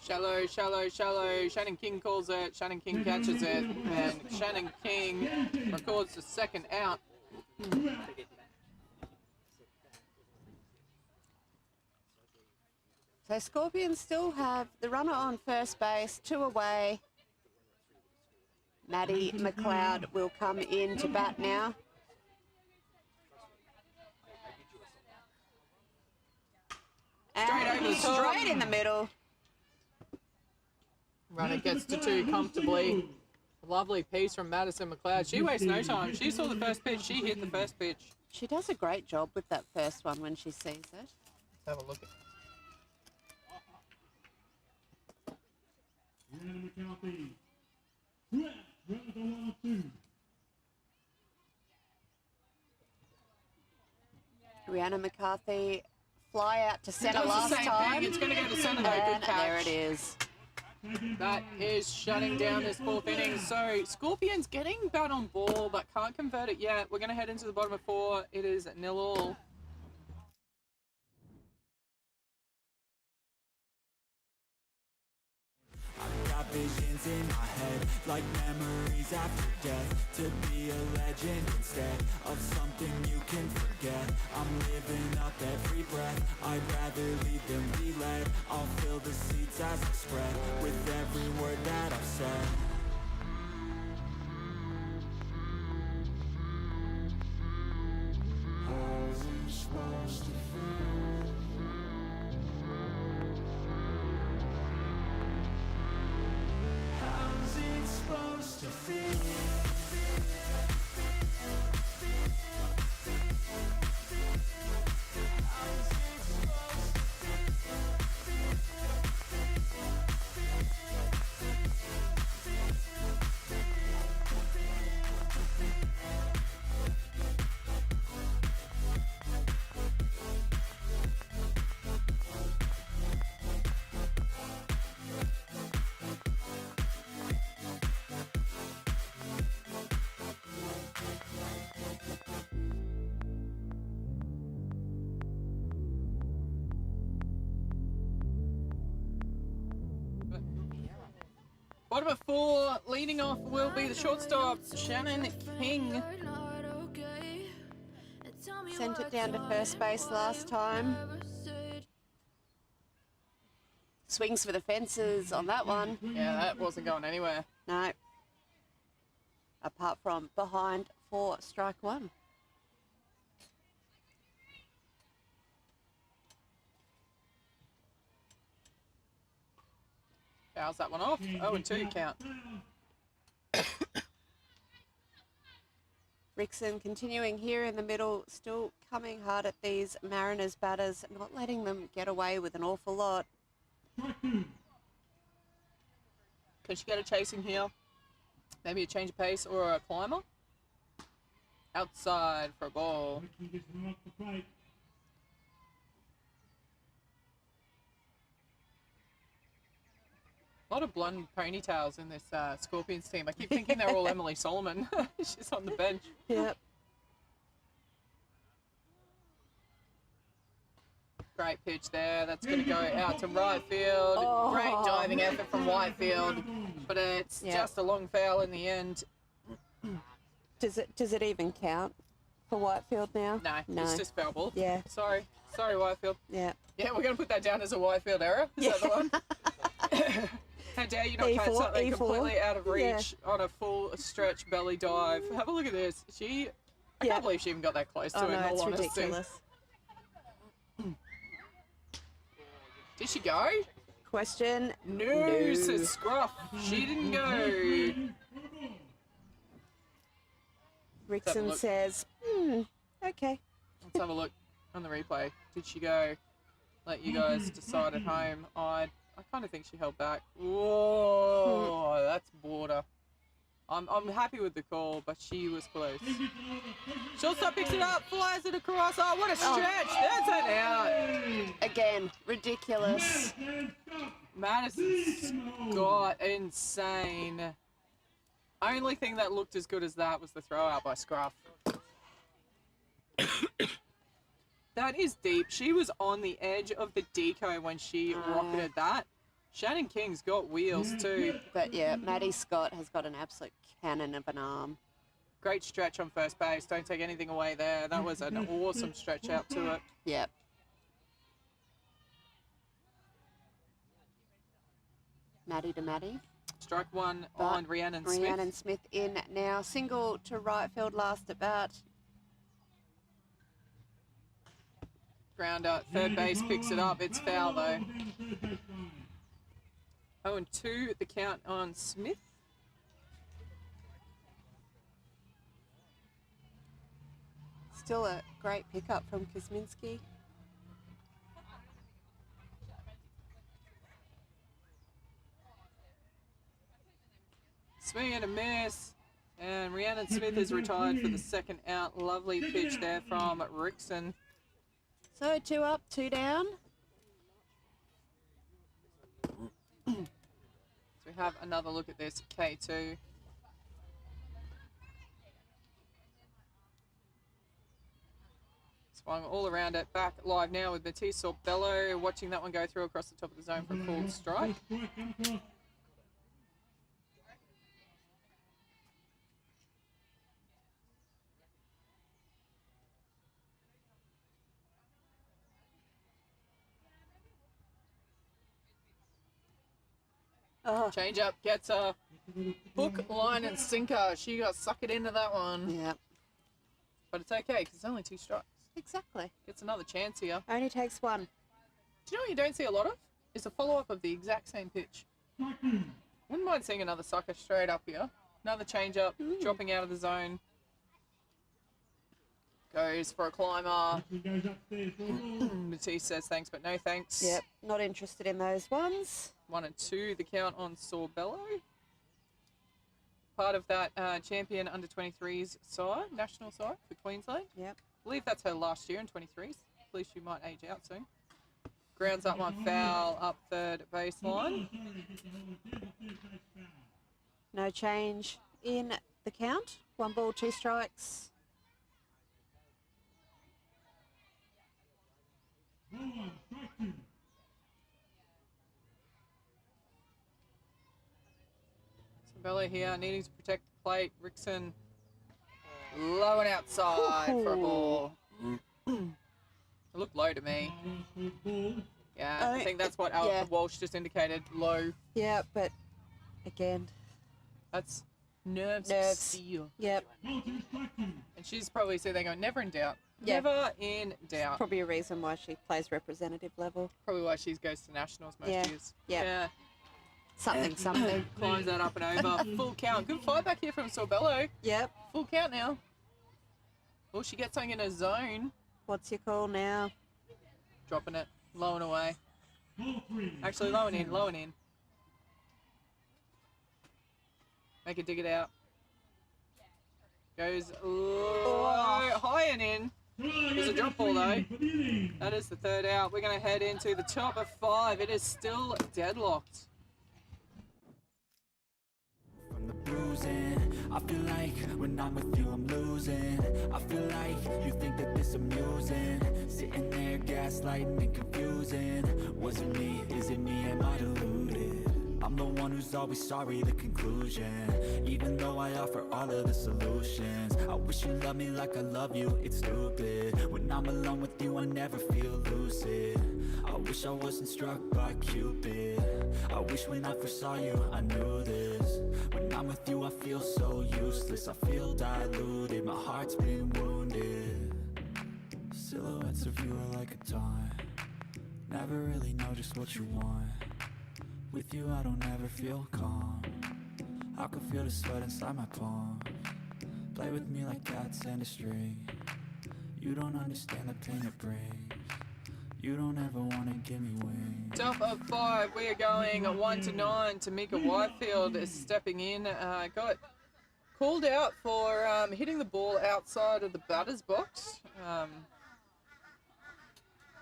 Shallow, shallow, shallow. Shannon King calls it. Shannon King catches it. And Shannon King records the second out. So Scorpions still have the runner on first base, 2 away. Maddie McLeod will come in to bat now. And he's straight in the middle. Runner gets to 2 comfortably. Lovely piece from Madison McLeod. She wastes no time. She saw the first pitch. She hit the first pitch. She does a great job with that first one when she sees it. Let's have a look at Rihanna McCarthy. 2 outs. Runners on 1 2. Rihanna McCarthy fly out to centre Does the last same time. thing. It's going to go to centre though. Good And catch. there it is. That is shutting down this 4th inning. So Scorpions getting bat on ball but can't convert it yet. We're going to head into the bottom of 4. It is 0-all. I've got visions in my head, like memories after death. To be a legend instead of something you can forget. I'm living up every breath, I'd rather lead than be led. I'll fill the seats as I spread, with every word that I've said. How's it supposed to feel? How's it supposed to feel? Bottom of 4, leading off will be the shortstop, Shannon King. Sent it down to first base last time. Swings for the fences on that one. Yeah, that wasn't going anywhere. No. Apart from behind for strike 1. Fouls that one off. 0-2 count. Rickson continuing here in the middle, still coming hard at these Mariners batters, not letting them get away with an awful lot. Can she get a chasing here? Maybe a change of pace or a climber? Outside for a ball. A lot of blonde ponytails in this Scorpions team. I keep thinking they're all Emily Solomon. She's on the bench. Yep. Great pitch there. That's going to go out to right field. Oh. Great diving effort from Whitefield. But it's Yep. just a long foul in the end. Does it even count for Whitefield now? No, it's just foul ball. Yeah. Sorry, Whitefield. Yeah. Yeah, we're going to put that down as a Whitefield error. Is that the one? How dare you not catch E4, something E4. completely out of reach on a full stretch belly dive. Have a look at this. I can't believe she even got that close to Oh it, in no, all it's honesty. ridiculous. Did she go? Question. No, says Scruff. She didn't go. Rickson look. says, okay. Let's have a look on the replay. Did she go? Let you guys decide at home. I kind of think she held back. Whoa, that's border. I'm happy with the call, but she was close. Shortstop picks it up, flies it across. Oh, what a stretch! That's an out. Again, ridiculous. Madison Scott, insane. Only thing that looked as good as that was the throw out by Scruff. That is deep. She was on the edge of the deco when she rocketed that. Shannon King's got wheels too. But yeah, Maddie Scott has got an absolute cannon of an arm. Great stretch on first base. Don't take anything away there. That was an awesome stretch out to it. Yep. Maddie to Maddie. Strike one But on Rhiannon Smith. Rhiannon Smith in now. Single to right field last at bat. Grounder, third base picks it up. It's foul though. 0-2 the count on Smith. Still a great pickup from Kuzminski. Swing and a miss. And Rhiannon Smith is retired for the second out. Lovely pitch there from Rickson. So 2 up, 2 down. So we have another look at this K2. Swung all around it. Back live now with Matisse Sorbello. Watching that one go through across the top of the zone for a called strike. Oh, Change up, gets a hook, line, and sinker. She got suckered into that one. yeah, But it's okay because it's only 2 strikes. exactly. Gets another chance here. Only takes 1. Do you know what you don't see a lot of? Is a follow-up of the exact same pitch. Wouldn't mind seeing another sucker straight up here. Another change up, dropping out of the zone. Goes for a climber. Matisse says thanks, but no thanks. Yep, not interested in those ones. 1-2 the count on Sorbello. Part of that champion under 23s side, national side for Queensland. Yep. I believe that's her last year in 23s. At least she might age out soon. Grounds up one foul up third baseline. No change in the count. 1 ball, 2 strikes. Sorbello here needing to protect the plate. Rickson low and outside for a ball. It looked low to me. Yeah, I think that's what yeah. Walsh just indicated. Low. Yeah, but again, That's nerves. Nerves. Steel. yep, And she's probably sitting there going, never in doubt. Yeah. Never in doubt. probably a reason why she plays representative level. Probably why she goes to nationals most Yeah. years. Yeah. Yeah. Something. Climbs that up and over. Full count. Good fight back here from Sorbello. Yep. Full count now. Well, she gets something in her zone. What's your call now? Dropping it. Low and away. Actually, low and in. Low and in. Make her dig it out. Goes low, high and in. There's a drop ball though. That is the third out. We're going to head into the top of 5. It is still deadlocked. From the bruising, I feel like when I'm with you I'm losing. I feel like you think that this amusing. Sitting there gaslighting and confusing. Was it me? Is it me? Am I deluded? I'm the one who's always sorry, the conclusion. Even though I offer all of the solutions, I wish you loved me like I love you, it's stupid. When I'm alone with you I never feel lucid. I wish I wasn't struck by Cupid. I wish when I first saw you I knew this. When I'm with you I feel so useless. I feel diluted, my heart's been wounded. Silhouettes of you are like a taunt. Never really know just what you want. With you I don't ever feel calm. I can feel the sweat inside my palm. Play with me like cats and a string. You don't understand the pain it brings. You don't ever want to give me wings. Top of 5. We are going 1-9. Tamika Whitefield is stepping in. Got called out for hitting the ball outside of the batter's box.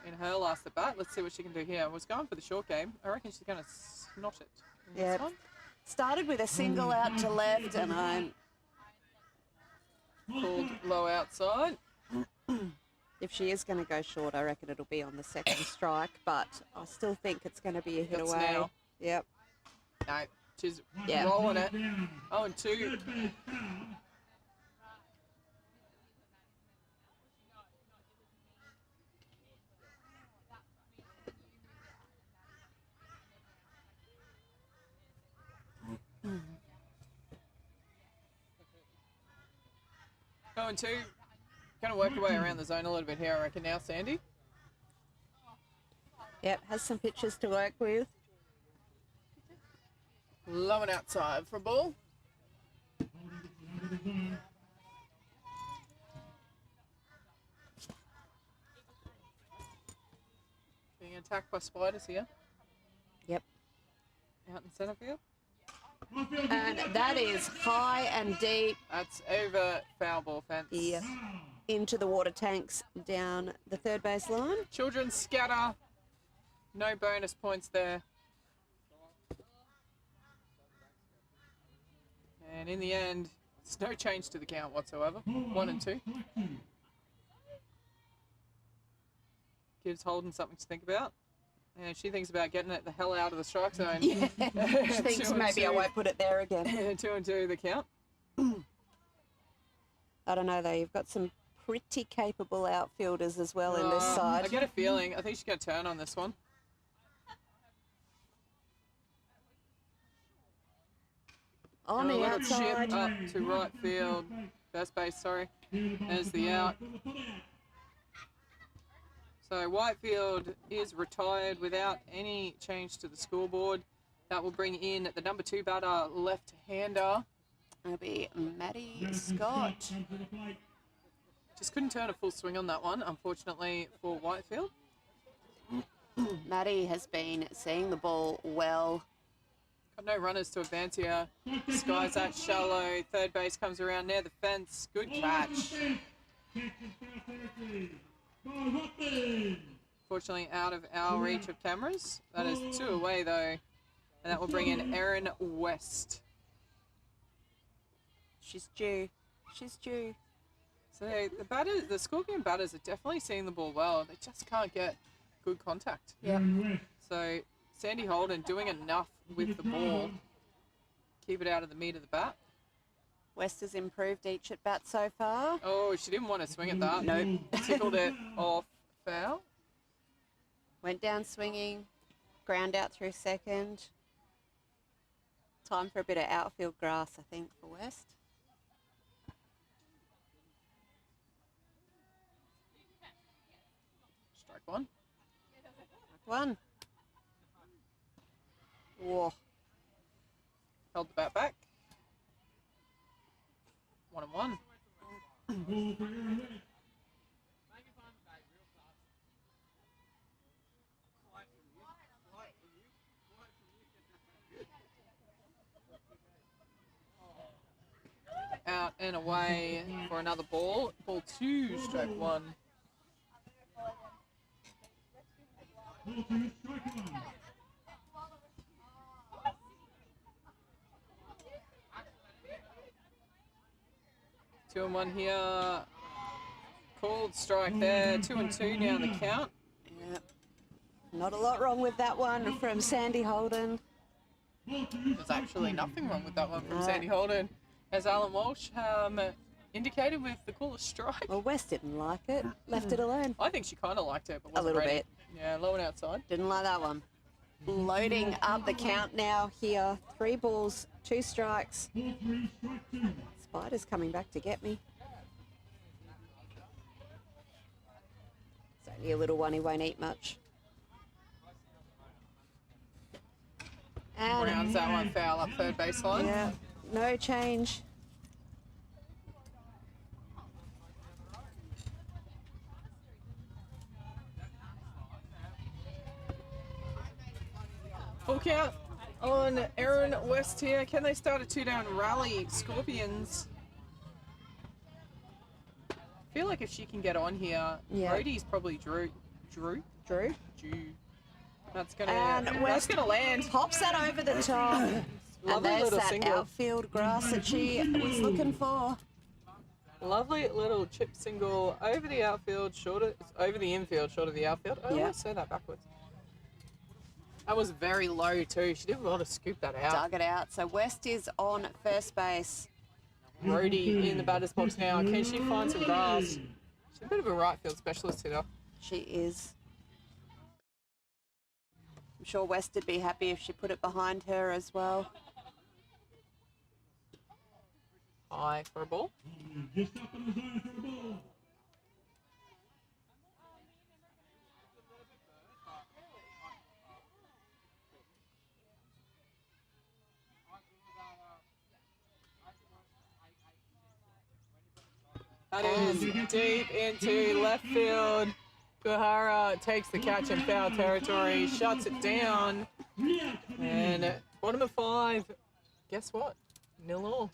In her last at bat. Let's see what she can do here. Was going for the short game. I reckon she's going to snot it. in this Yep. one. Started with a single out to left, and I'm. Called low outside. If she is going to go short, I reckon it'll be on the second strike, but I still think it's going to be a hit That's away. now. Yep. No, she's Yeah. rolling it. 0-2. 0-2. Going to work your way around the zone a little bit here, I reckon now, Sandy. Yep, has some pitches to work with. Low and outside for a ball. Being attacked by spiders here. Yep. Out in centre field. And that is high and deep. That's over foul ball fence. Yeah. Into the water tanks down the third base line. Children scatter. No bonus points there. And in the end, it's no change to the count whatsoever. 1-2. Gives Holden something to think about. And she thinks about getting it the hell out of the strike zone. Yeah. She thinks maybe I won't put it there again. 2-2 the count. I don't know though, you've got some pretty capable outfielders as well in this I side. get a feeling. I think she's going to turn on this one. On the little outside. chip up to right field. First base, sorry. There's the out. So Whitefield is retired without any change to the scoreboard. That will bring in the number 2 batter, left-hander. It'll be Maddie Scott. Just couldn't turn a full swing on that one, unfortunately, for Whitefield. Maddie has been seeing the ball well. Got no runners to advance here. Sky's at shallow. Third base comes around near the fence. Good catch. Fortunately, out of our reach of cameras. That is 2 away, though. And that will bring in Erin West. She's due. She's due. So the batters, the Scorpion batters are definitely seeing the ball well. They just can't get good contact. Yeah. So Sandy Holden doing enough with the ball. Keep it out of the meat of the bat. West has improved each at bat so far. Oh, she didn't want to swing at that. Nope. Tickled it off foul. Went down swinging. Ground out through second. Time for a bit of outfield grass, I think, for West. Strike one. One. Whoa. Held the bat back. 1-1. Out and away for another ball. Ball 2, strike 1. Two and one here. Called strike there. 2-2 down the count. Yep. Not a lot wrong with that one from Sandy Holden. There's actually nothing wrong with that one from No. Sandy Holden. As Alan Walsh indicated with the coolest strike. Well, West didn't like it. Left it alone. I think she kind of liked it, but wasn't little ready. bit. Yeah, low and outside. Didn't like that one. Loading up the count now here. 3 balls, 2 strikes. Spider's coming back to get me. It's only a little one, he won't eat much. And Rounds that one foul up third baseline. yeah, no change. Full count on Erin West here. Can they start a 2-down rally? Scorpions. I feel like if she can get on here, Yeah. Brody's probably Drew. Drew That's gonna And that's West gonna land. pops that over the top. And Lovely there's little that single. outfield grass that she was looking for. Lovely little chip single over the outfield, over the infield, short of the outfield. I Yeah. always say that backwards. That was very low too. She didn't want to scoop that out. Dug it out. So West is on first base. Brody in the batter's box now. Can she find some grass? She's a bit of a right field specialist hitter. She is. I'm sure West would be happy if she put it behind her as well. High for a ball. Just up in the zone for a ball. That is deep into left field. Kuhara takes the catch in foul territory, shuts it down, and bottom of 5. Guess what? 0-0.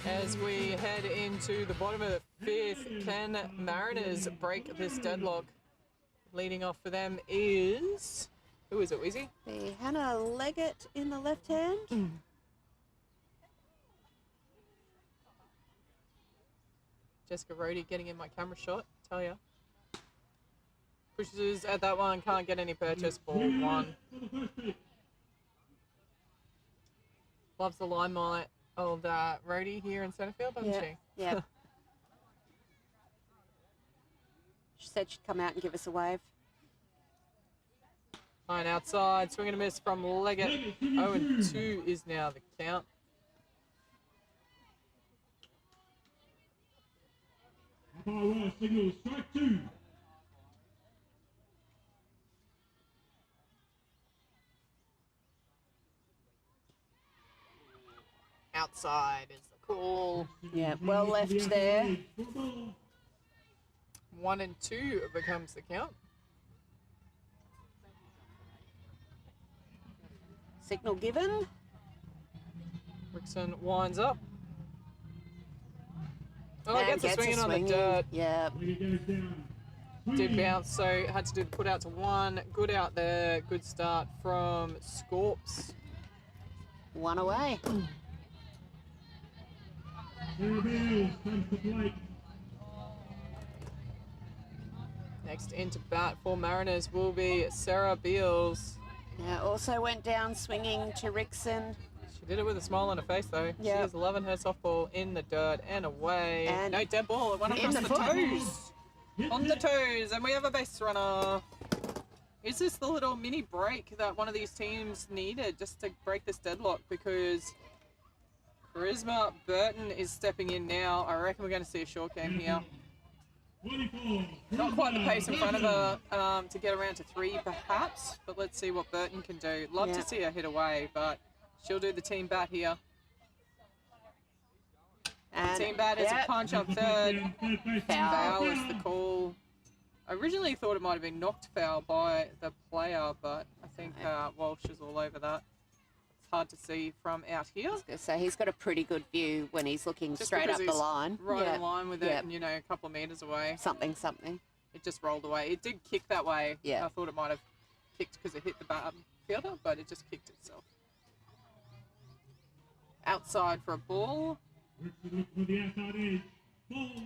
As we head into the bottom of the 5th, can Mariners break this deadlock? Leading off for them is... Who is it, Wheezy? The Hannah Leggett in the left hand. Jessica Rhodey getting in my camera shot, tell ya. Pushes at that one, can't get any purchase, ball 1. Loves the limelight of Rhodey here in centre field, doesn't she? Yeah. She said she'd come out and give us a wave. Fine outside, swing and a miss from Leggett. 0-2 is now the count. Umpire signals strike 2. Outside is the call. Yeah, well left there. 1-2 becomes the count. Signal given. Rickson winds up. Oh, And gets a swinging on the dirt. Yeah. Did bounce, so had to do the put out to 1. Good out there. Good start from Scorps. 1 away. Next into bat for Mariners will be Sarah Beals. Yeah, also went down swinging to Rickson. She did it with a smile on her face, though. She Yep. is loving her softball in the dirt and away. And no dead ball. It went in across the the foot. toes. On the toes, and we have a base runner. Is this the little mini break that one of these teams needed just to break this deadlock? Because Charisma Burton is stepping in now. I reckon we're going to see a short game here. Not quite the pace in front of her to get around to 3, perhaps. But let's see what Burton can do. Love to see her hit away, but she'll do the team bat here. And Team bat is a punch up third. Foul is the call. I originally thought it might have been knocked foul by the player, but I think Walsh is all over that. It's hard to see from out here. so he's got a pretty good view when he's looking Just straight because up the he's line. Right Yeah. in line with it, and you know, a couple of meters away. Something. It just rolled away. It did kick that way. Yeah. I thought it might have kicked because it hit the fielder, but it just kicked itself. Outside for a ball. Look for the outside edge. Ball.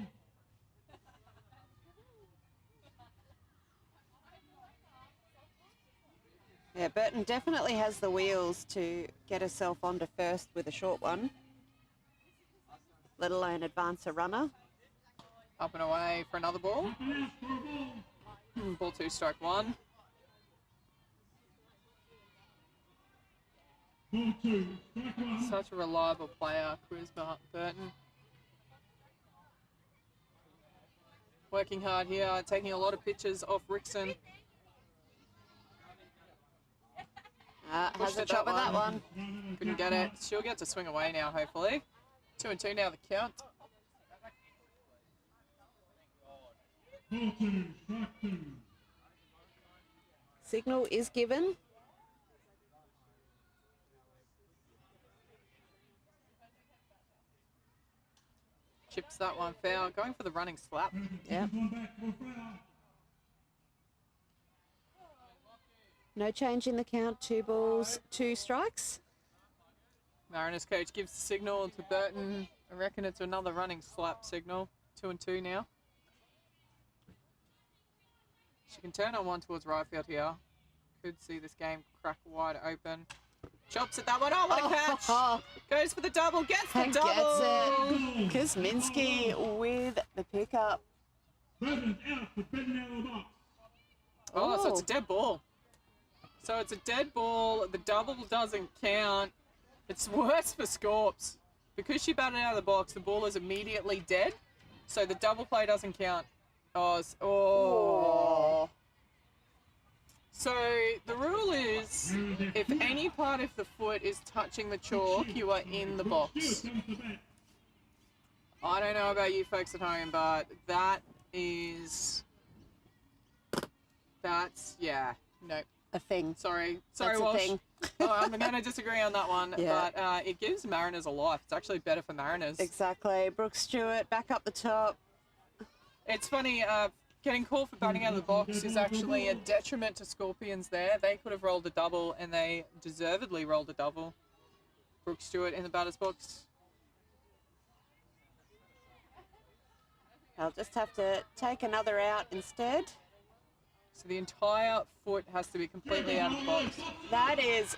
Yeah, Burton definitely has the wheels to get herself onto first with a short one, let alone advance a runner. Up and away for another ball. Ball 2, strike 1. Ball 2, strike 1. Such a reliable player, Charisma Burton. Working hard here, taking a lot of pitches off Rickson. Has a at chop that with that one. one. Couldn't get it. She'll get to swing away now, hopefully. 2-2 now the count. Ball 2, strike 2. Signal is given. Chips that one foul. Going for the running slap. Yep. One back for foul. No change in the count. 2 balls, 2 strikes. Mariners coach gives the signal to Burton. I reckon it's another running slap signal. 2-2 now. She can turn on one towards right field here. Could see this game crack wide open. Chops at that one. Oh, what a catch! Goes for the double. Gets the And double. gets it. Kuzminski with the pickup. Burton out for Benton out of the box. Oh, so it's Oh. a dead ball. So it's a dead ball. The double doesn't count. It's worse for Scorps. Because she batted out of the box, the ball is immediately dead. So the double play doesn't count. Oh. So the rule is, if any part of the foot is touching the chalk, you are in the box. Comes the bat. I don't know about you folks at home, but that's, yeah, no. A thing. Sorry, That's a Walsh. thing. I'm going to disagree on that one, Yeah. but it gives Mariners a life. It's actually better for Mariners. Exactly. Brooke Stewart back up the top. It's funny, getting called for batting out of the box is actually a detriment to Scorpions there. They could have rolled a double, and they deservedly rolled a double. Brooke Stewart in the batter's box. They'll just have to take another out instead. So the entire foot has to be completely out of the box. That is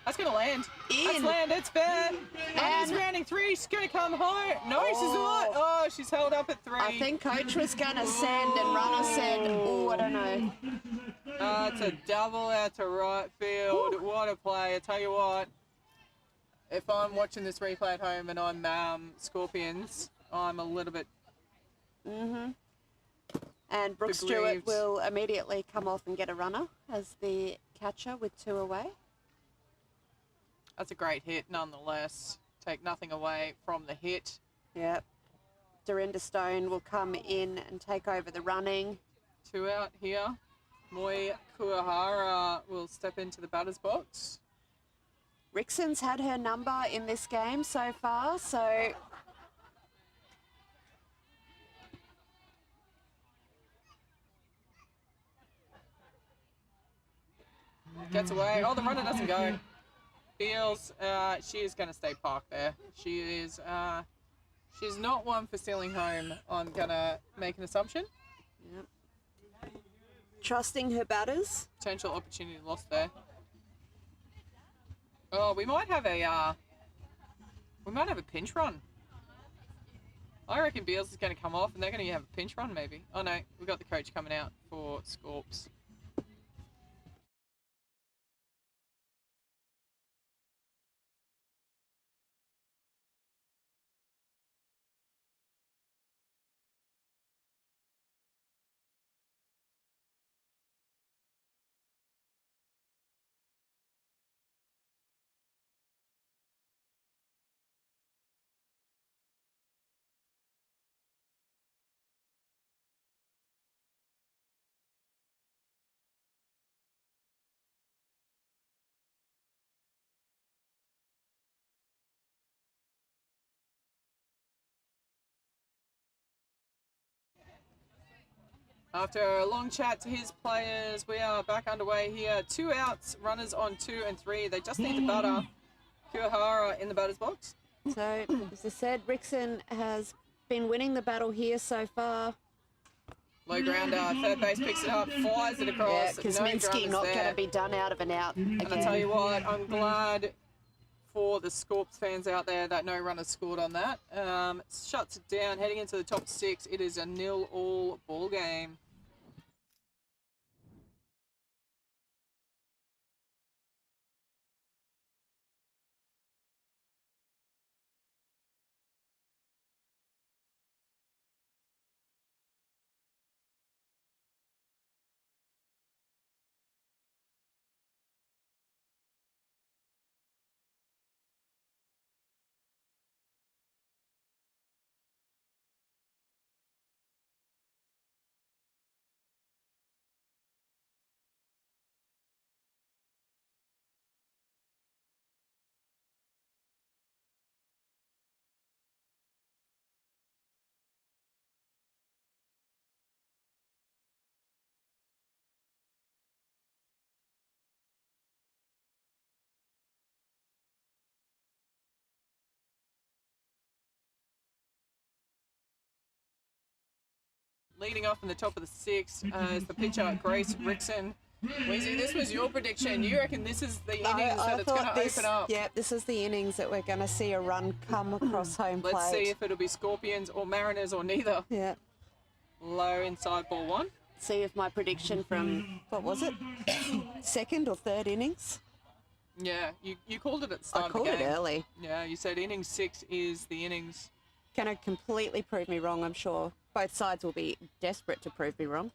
That's going to land. That's in. land. It's fair. And And- rounding 3. She's going to come home. No, she's not. Oh, she's held up at 3. I think coach was going to send and runner said, oh, I don't know. It's a double out to right field. What a play. I tell you what, if I'm watching this replay at home and I'm Scorpions, I'm a little bit... And Brooke Stewart Aggrieved. will immediately come off and get a runner as the catcher with 2 away. That's a great hit nonetheless. Take nothing away from the hit. Yep. Dorinda Stone will come in and take over the running. 2 out here. Moi Kuahara will step into the batter's box. Rickson's had her number in this game so far, so Gets away. Oh, the runner doesn't go. Feels she is going to stay parked there. She is she's not one for stealing home. I'm going to make an assumption. trusting her batters. Potential opportunity lost there. Oh, we might have a pinch run. I reckon Beals is going to come off and they're going to have a pinch run maybe. Oh no, we've got the coach coming out for Scorps. After a long chat to his players, we are back underway here. 2 outs, runners on 2 and 3. They just need the batter. Kuahara in the batter's box. So, as I said, Rickson has been winning the battle here so far. Low grounder, third base picks it up, flies it Yeah, across. Kuzminski no not grounders going to there. be done out of an out And I tell again. you what, I'm glad for the Scorps fans out there that no runners scored on that. Shuts it down, heading into the top 6. It is a 0-all ball game. Leading off in the top of the 6th is the pitcher, Grace Rickson. Weezy, this was your prediction. You reckon this is the innings that it's going to open up? Yeah, this is the innings that we're going to see a run come across home plate. Let's see if it'll be Scorpions or Mariners or neither. Yeah. Low inside ball 1. See if my prediction from, what was it? 2nd or 3rd innings? Yeah, you called it at the start I of the called game. it early. Yeah, you said inning 6 is the innings. Going to completely prove me wrong, I'm sure. Both sides will be desperate to prove me wrong.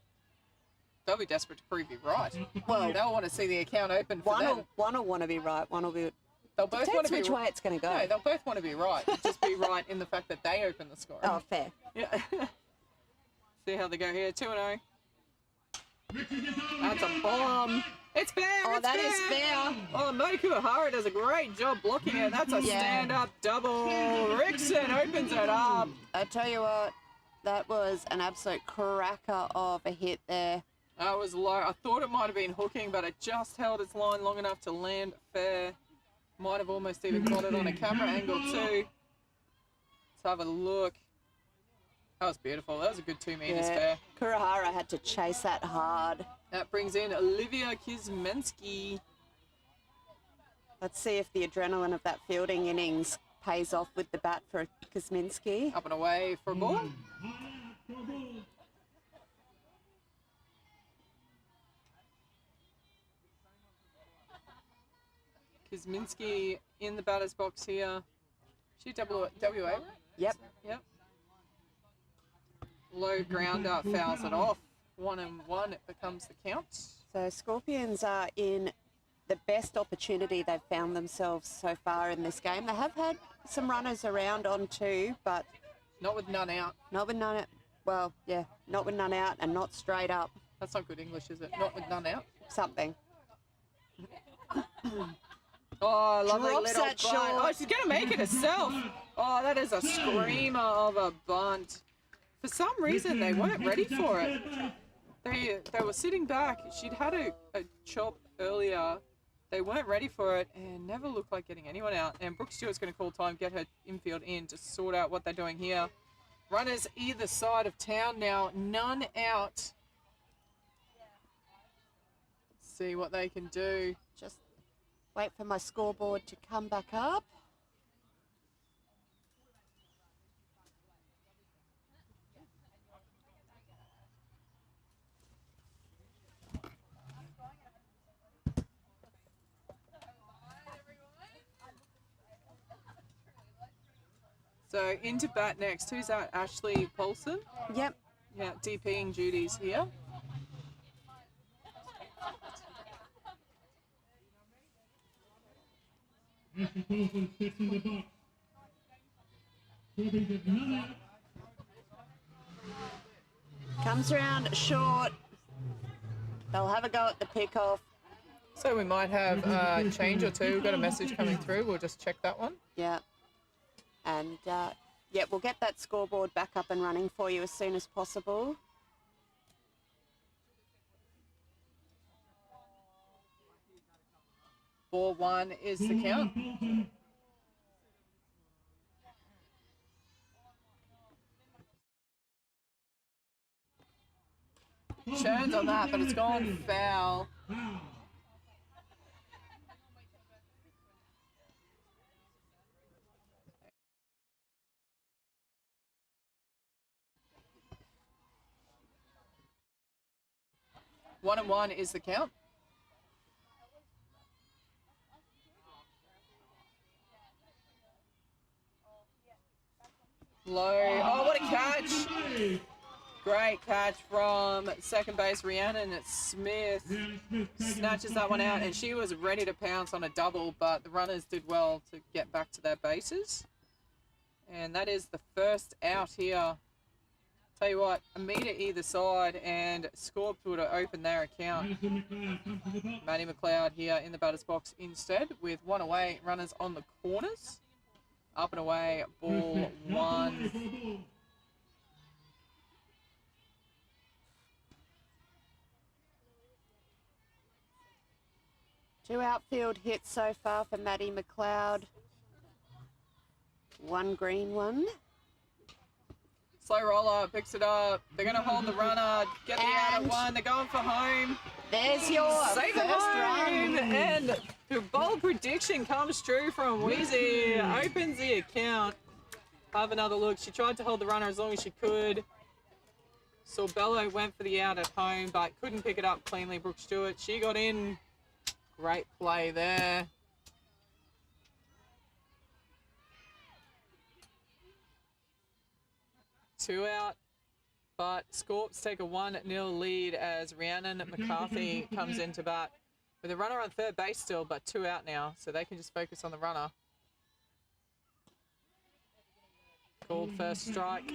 They'll be desperate to prove you right. Well, they'll want to see the account open for them. One will want to be right, one will be... They'll both want Depends to be which way it's going to go. No, they'll both want to be right. It'll just be right in the fact that they open the score. Oh, fair. Yeah. See how they go here. 2-0. That's a bomb. It's fair. Oh, it's that fair. is fair. Oh, Mo Kuahara does a great job blocking it. That's a stand-up double. Rickson opens it up. I tell you what, that was an absolute cracker of a hit there. That was low. I thought it might have been hooking, but it just held its line long enough to land fair. Might have almost even got it on a camera angle too. Let's have a look. That was beautiful. That was a good 2 meters fair. Kuahara had to chase that hard. That brings in Olivia Kizmensky. Let's see if the adrenaline of that fielding innings pays off with the bat for Kuzminski. Up and away for a ball. Kuzminski in the batter's box here. She WA, right? Yep. Yep. Low grounder fouls it off. 1-1, it becomes the count. So Scorpions are in the best opportunity they've found themselves so far in this game. They have had some runners around on 2, but... Not with none out. Not with none out. Well, yeah, not with none out and not straight up. That's not good English, is it? Not with none out. Something. Oh, lovely Drops little that bunt. short. Oh, she's going to make it herself. Oh, that is a screamer of a bunt. For some reason, they weren't ready for it. They were sitting back. She'd had a chop earlier. They weren't ready for it and never looked like getting anyone out. And Brooke Stewart's going to call time, get her infield in to sort out what they're doing here. Runners either side of town now. None out. Let's see what they can do. Just wait for my scoreboard to come back up. So into bat next. Who's that? Ashley Paulson? Yep. Yeah, DPing duties here. Ashley Paulson steps in the box. Scorpions have none out. Comes around short. They'll have a go at the pickoff. So we might have a change or two. We've got a message coming through. We'll just check that one. Yeah. And, yeah, we'll get that scoreboard back up and running for you as soon as possible. Ball 1 is the count. Churns on that, but it's gone foul. 1-1 is the count. Low. Oh, what a catch! Great catch from second base Rhiannon Smith. Snatches that one out, and she was ready to pounce on a double, but the runners did well to get back to their bases. And that is the first out here. Tell you what, a metre either side, and Scorp would have opened their account. Maddie McLeod here in the batter's box instead, with one away, runners on the corners. Up and away, ball 1. Two outfield hits so far for Maddie McLeod. One green one. Slow roller, picks it up. They're going to hold the runner, get the out at And- one. They're going for home. There's your Save first it home. run. And the bold prediction comes true from Wheezy. Opens the account. Have another look. She tried to hold the runner as long as she could. Sorbello went for the out at home, but couldn't pick it up cleanly. Brooke Stewart, she got in. Great play there. Two out, but Scorps take a 1-0 lead as Rhiannon McCarthy comes into bat with a runner on third base still, but two out now, so they can just focus on the runner. Called first strike.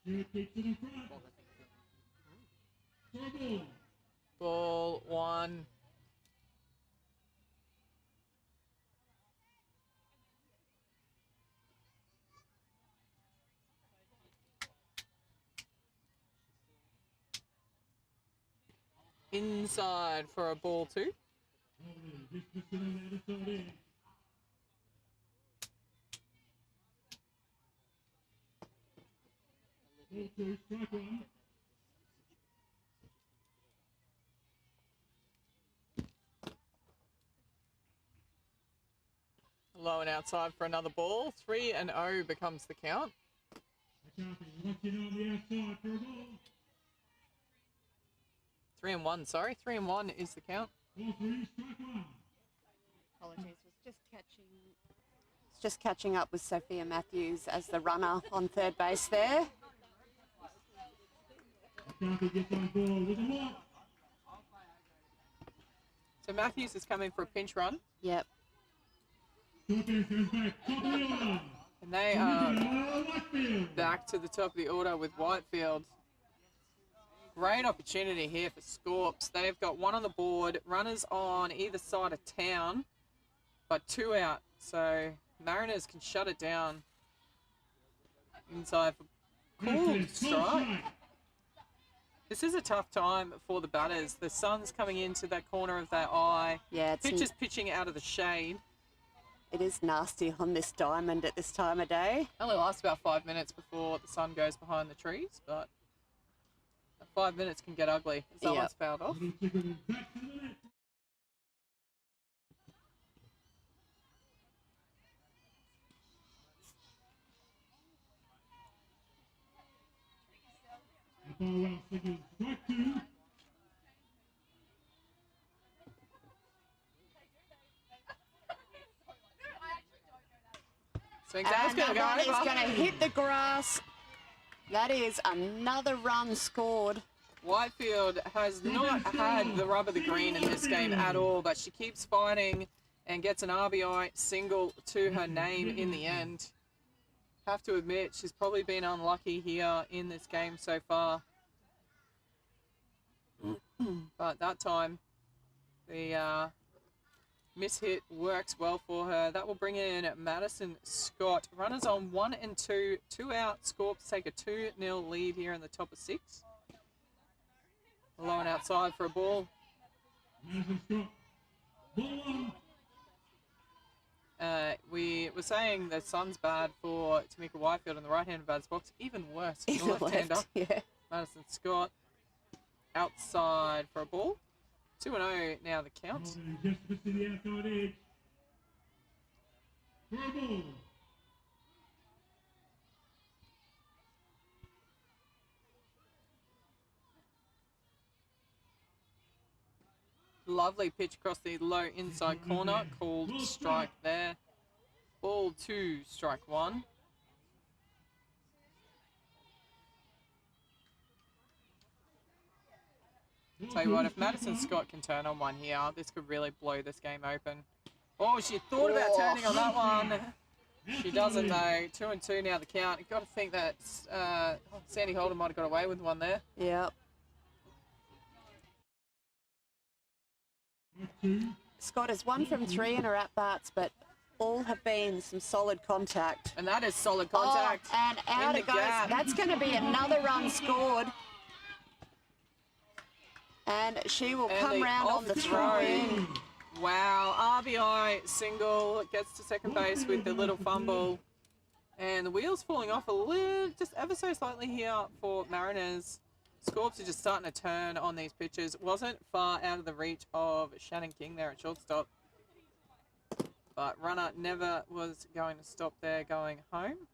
Stewart takes it in front. Ball Ball. one. Inside for a ball two. Just missing on the other side edge. Ball two, strike one. Low and outside for another ball. 3-0 becomes the count. McCarthy watching on the outside for a ball. 3-1, sorry. 3-1 is the count. Ball three, strike one. Apologies, was just catching up with Sophia Matthews as the runner on third base there. McCarthy gets on ball with a walk. So Matthews is coming for a pinch run, Yep. Short base goes back, top of the order. and they are Whitefield. back to the top of the order with Whitefield. Great opportunity here for Scorps. They've got one on the board, runners on either side of town, but two out. So Mariners can shut it down. Inside for called strike. This is a tough time for the batters. The sun's coming into that corner of their eye. Yeah, Pitcher's pitching out of the shade. it is nasty on this diamond at this time of day. Only lasts about 5 minutes before the sun goes behind the trees, but 5 minutes can get ugly if someone's fouled off. Little tickle back to the net. The ball well signals strike two. Swings And out, it's that gonna one is go over. going to hit the grass. That is another run scored. Whitefield has not had the rub of the green in this game at all, but she keeps fighting and gets an RBI single to her name in the end. Have to admit, she's probably been unlucky here in this game so far. But that time, the mishit works well for her. That will bring in Madison Scott. Runners on 1 and 2, two out. Scorps take a 2-0 lead here in the top of 6. Low and outside for a ball. Madison Scott. Ball one. We were saying the sun's bad for Tamika Whitefield in the right-handed batter's box. Even worse for the left-hander. Yeah. Madison Scott outside for a ball. 2-0 now the count. Holding just missing the outside edge. For a ball. Lovely pitch across the low inside corner. Called strike there. Ball 2, strike 1. Tell you what, if Madison Scott can turn on one here, this could really blow this game open. Oh, she thought about turning on that one. She doesn't though. 2 and 2 now the count. You've got to think that Sandy Holden might have got away with one there. Yep. Two. Scott is 1 from 3 in her at-bats, but all have been some solid contact. And that is solid contact. Oh, and out in it the goes. gap. That's going to be another run scored. And she will And come the round on the throw in. Wow, RBI single, gets to second base with the little fumble. And the wheels falling off a little, just ever so slightly here for Mariners. Scorps are just starting to turn on these pitches. Wasn't far out of the reach of Shannon King there at shortstop. But runner never was going to stop there going home.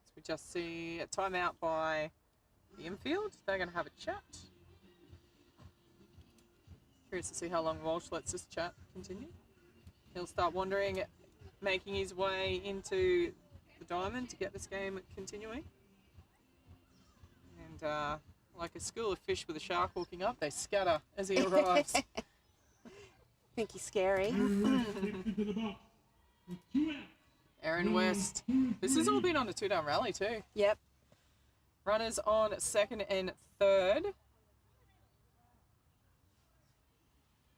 So we just see a timeout by the infield. They're going to have a chat. Curious to see how long Walsh lets this chat continue. He'll start wandering, making his way into the diamond to get this game continuing. And like a school of fish with a shark walking up, they scatter as he arrives. Think he's scary. Aaron West. This has all been on a 2-down rally too. Yep. Runners on second and third.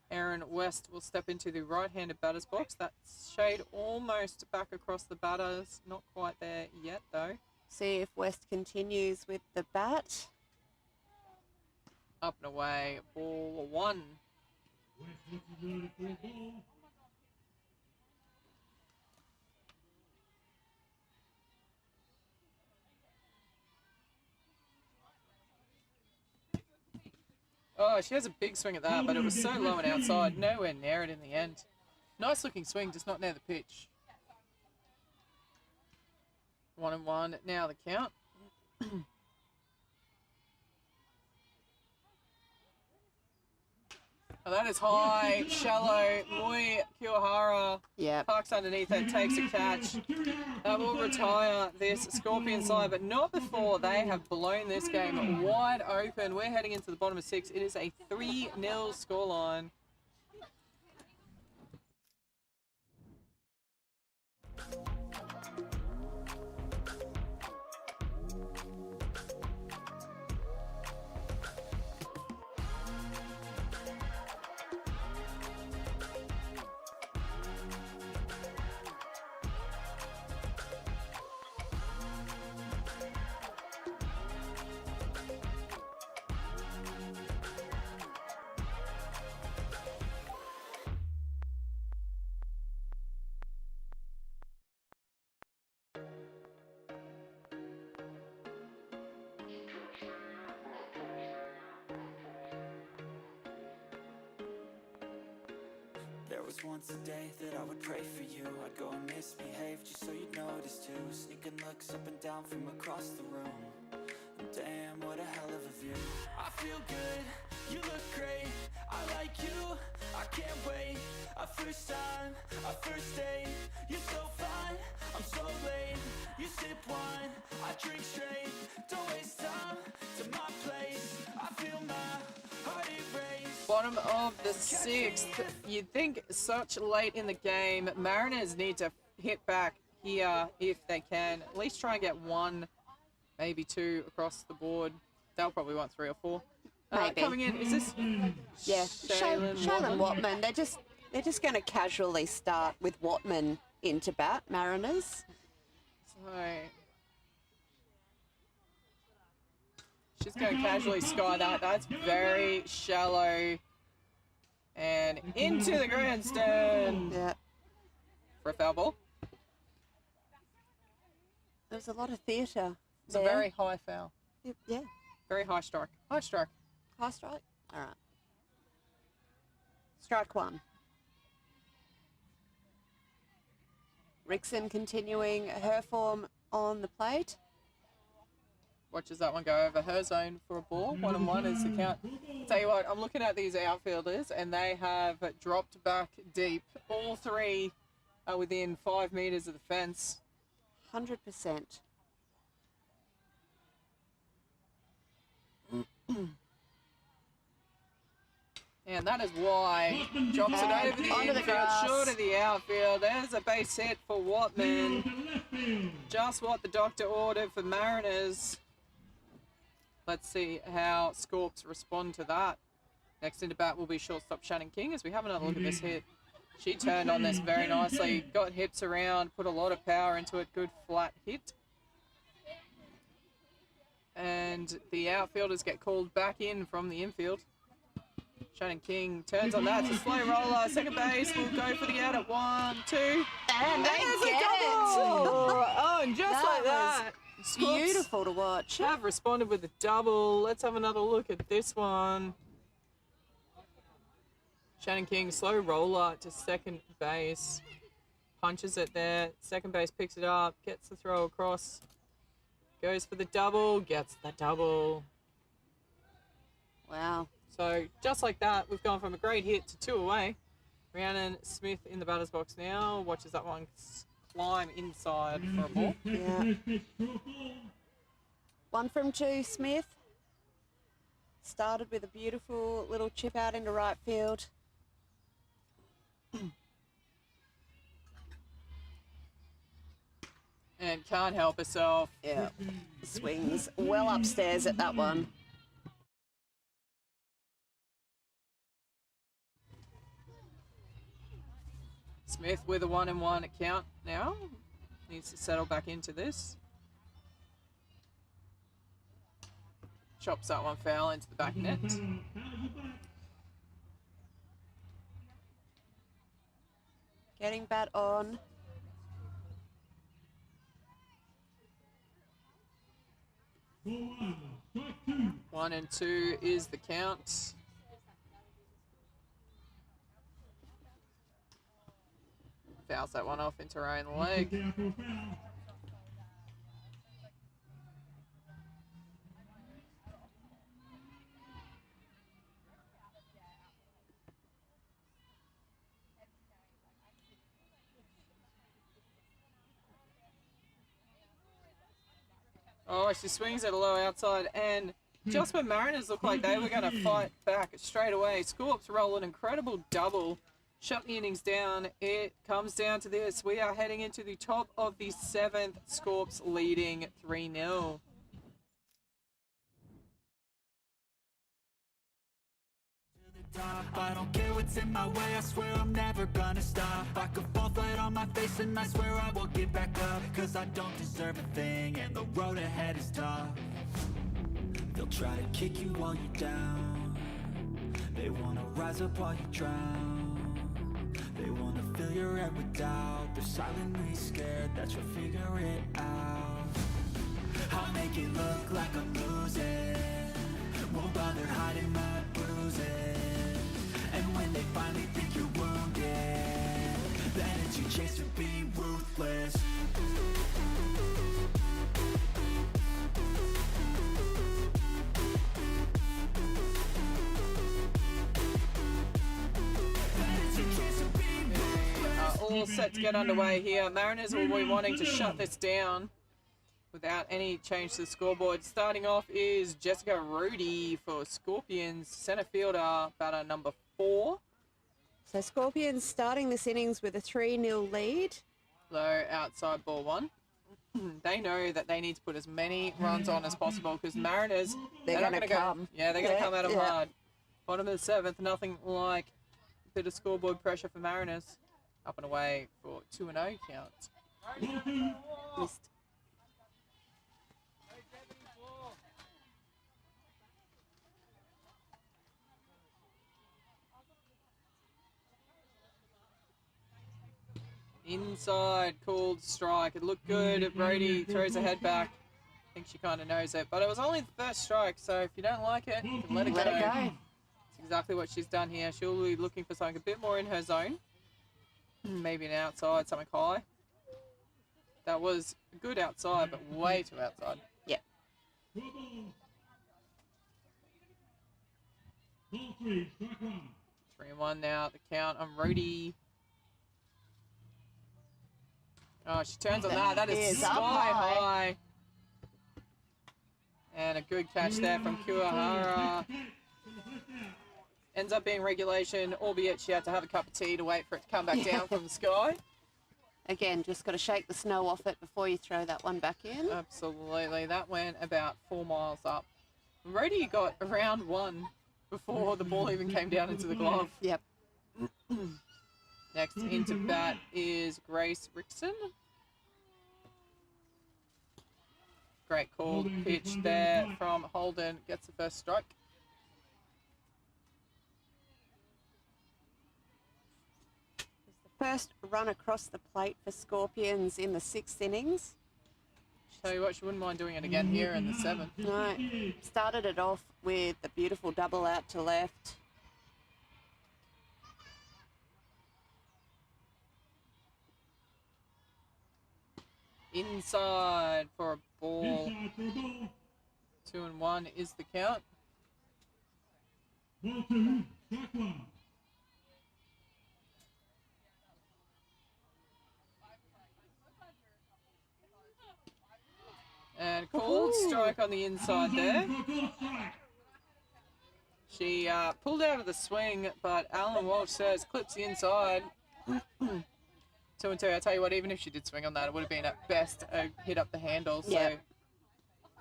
Aaron West will step into the right-handed batter's box. That shade almost back across the batters. Not quite there yet, though. See if West continues with the bat. Up and away. Ball one. Oh, she has a big swing at that, but it was so low and outside. Nowhere near it in the end. Nice looking swing, just not near the pitch. 1-1. Now the count. Oh, that is high, shallow. Mui Kiwahara parks underneath it, takes a catch. That will retire this Scorpion side, but not before they have blown this game wide open. We're heading into the bottom of 6. It is a 3-0 scoreline. There was once a day that I would pray for you. I'd go and misbehave just so you'd notice too. Sneaking looks up and down from across the room. And damn, what a hell of a view. I feel good, you look great. I like you, I can't wait. A first time, a first date. You're so fine, I'm so late. You sip wine, I drink straight. Don't waste time to my place. I feel my heart erase. Bottom of the 6th. You'd think such late in the game, Mariners need to hit back here if they can. At least try and get 1, maybe 2 across the board. They'll probably want 3 or 4. Maybe. Coming in, is this? Yeah, Shaylin Watman. They're just going to casually start with Watman into bat, Mariners. So she's going to casually sky that. That's very shallow. And into the grandstand. Yeah. For a foul ball. There's a lot of theatre. It's a very high foul. Yeah. Very high strike. High strike. High strike? All right. Strike 1. Rickson continuing her form on the plate. Watches that one go over her zone for a ball. 1-1 is the count. Tell you what, I'm looking at these outfielders and they have dropped back deep. All 3 are within 5 meters of the fence. 100%. And that is why drops it over the onto the infield, grass. short of the outfield. There's a base hit for Watman. Just what the doctor ordered for Mariners. Let's see how Scorps respond to that. Next into bat will be shortstop Shannon King as we have another look at this hit. She turned on this very nicely, got hips around, put a lot of power into it, good flat hit. And the outfielders get called back in from the infield. Shannon King turns on that. It's a slow roller. Second base will go for the out at 1, 2. And they there's a get double! Oh, and just That like that. was Squawks beautiful to watch. have responded with a double. Let's have another look at this one. Shannon King, slow roller to second base. Punches it there. Second base picks it up, gets the throw across. Goes for the double, gets the double. Wow. So just like that, we've gone from a great hit to 2 away. Rhiannon Smith in the batter's box now. Watches that one climb inside for a ball. Yeah. 1 from 2, Smith. Started with a beautiful little chip out into right field. And can't help herself. Yeah. Swings well upstairs at that one. Smith with a 1-1 count now. Needs to settle back into this. Chops that one foul into the back net. Getting bat on. Strike 2. 1 and 2 is the count. Fouls that one off into her own leg. Down for a foul. Oh, she swings at a low outside, and just when Mariners looked like they were going to fight back straight away, Scorps roll an incredible double, shut the innings down. It comes down to this. We are heading into the top of the 7th, Scorps leading 3-0. I don't care what's in my way, I swear I'm never gonna stop. I could fall flat on my face and I swear I will get back up. Cause I don't deserve a thing and the road ahead is tough. They'll try to kick you while you're down. They wanna rise up while you drown. They wanna fill your head with doubt. They're silently scared that you'll figure it out. I'll make it look like I'm losing. Won't bother hiding my bruises. And when they finally think you're wounded, then it's your chance to be ruthless. Then it's your chance to be ruthless. All set to get underway here. Mariners will be wanting to shut this down without any change to the scoreboard. Starting off is Jessica Rudy for Scorpions, centre fielder, batter number 4. So Scorpions starting this innings with a 3-0 lead. Low outside ball 1. They know that they need to put as many runs on as possible because Mariners, They're not gonna gonna come. Yeah, they're going to Yeah, come at them yeah. hard. Bottom of the 7th, nothing like a bit of scoreboard pressure for Mariners. Up and away for 2-0 count. Missed. Inside called strike. It looked good. Brody throws her head back. I think she kind of knows it. But it was only the first strike, so if you don't like it, you can let it go. Let it go. That's exactly what she's done here. She'll be looking for something a bit more in her zone. Maybe an outside, something high. That was good outside, but way too outside. Yep. Ball 3, strike 1. 3-1 now. The count on Rhodey. Oh, she turns on that. That is Is up sky high. high. And a good catch there from Kuahara. Ends up being regulation, albeit she had to have a cup of tea to wait for it to come back down from the sky. Again, just got to shake the snow off it before you throw that one back in. Absolutely. That went about 4 miles up. Rhodey got around 1 before the ball even came down into the glove. Yep. Next into bat is Grace Rickson. Great call pitch there from Holden. Gets the first strike. First run across the plate for Scorpions in the 6th innings. Tell you what, she wouldn't mind doing it again here in the 7th. No, started it off with the beautiful double out to left. Inside for a ball. 2-1 is the count. Ball 2, strike 1. And called strike on the inside there. She pulled out of the swing, but Alan Walsh says clips the inside. 2-2. I tell you what, even if she did swing on that, it would have been at best a hit up the handle. So Yep.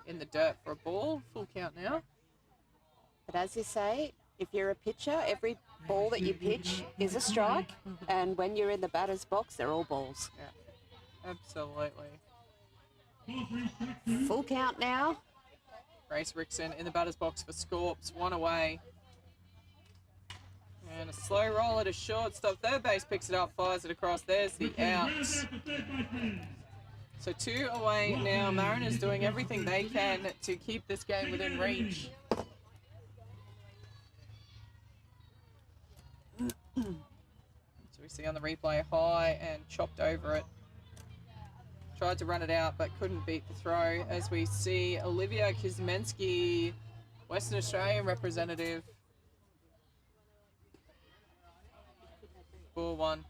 in the dirt for a ball. Full count now. But as you say, if you're a pitcher, every ball that you pitch is a strike. And when you're in the batter's box, they're all balls. Yeah, absolutely. Full count now. Grace Rickson in the batter's box for Scorps. 1 away. And a slow roll at a shortstop. Third base picks it up, fires it across. There's the out. So 2 away now. Mariners doing everything they can to keep this game within reach. So we see on the replay, high and chopped over it. Tried to run it out, but couldn't beat the throw. As we see Olivia Kizmensky, Western Australian representative. Ball 1.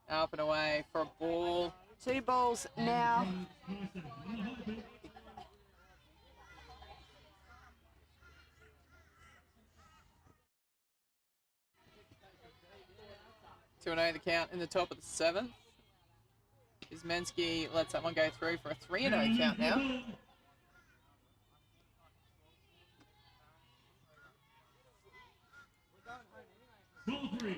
Up and away for a ball. 2 balls now. Two and 0 the count in the top of the 7th. Kuzmensky lets that one go through for a 3-0 count now. Ball 3.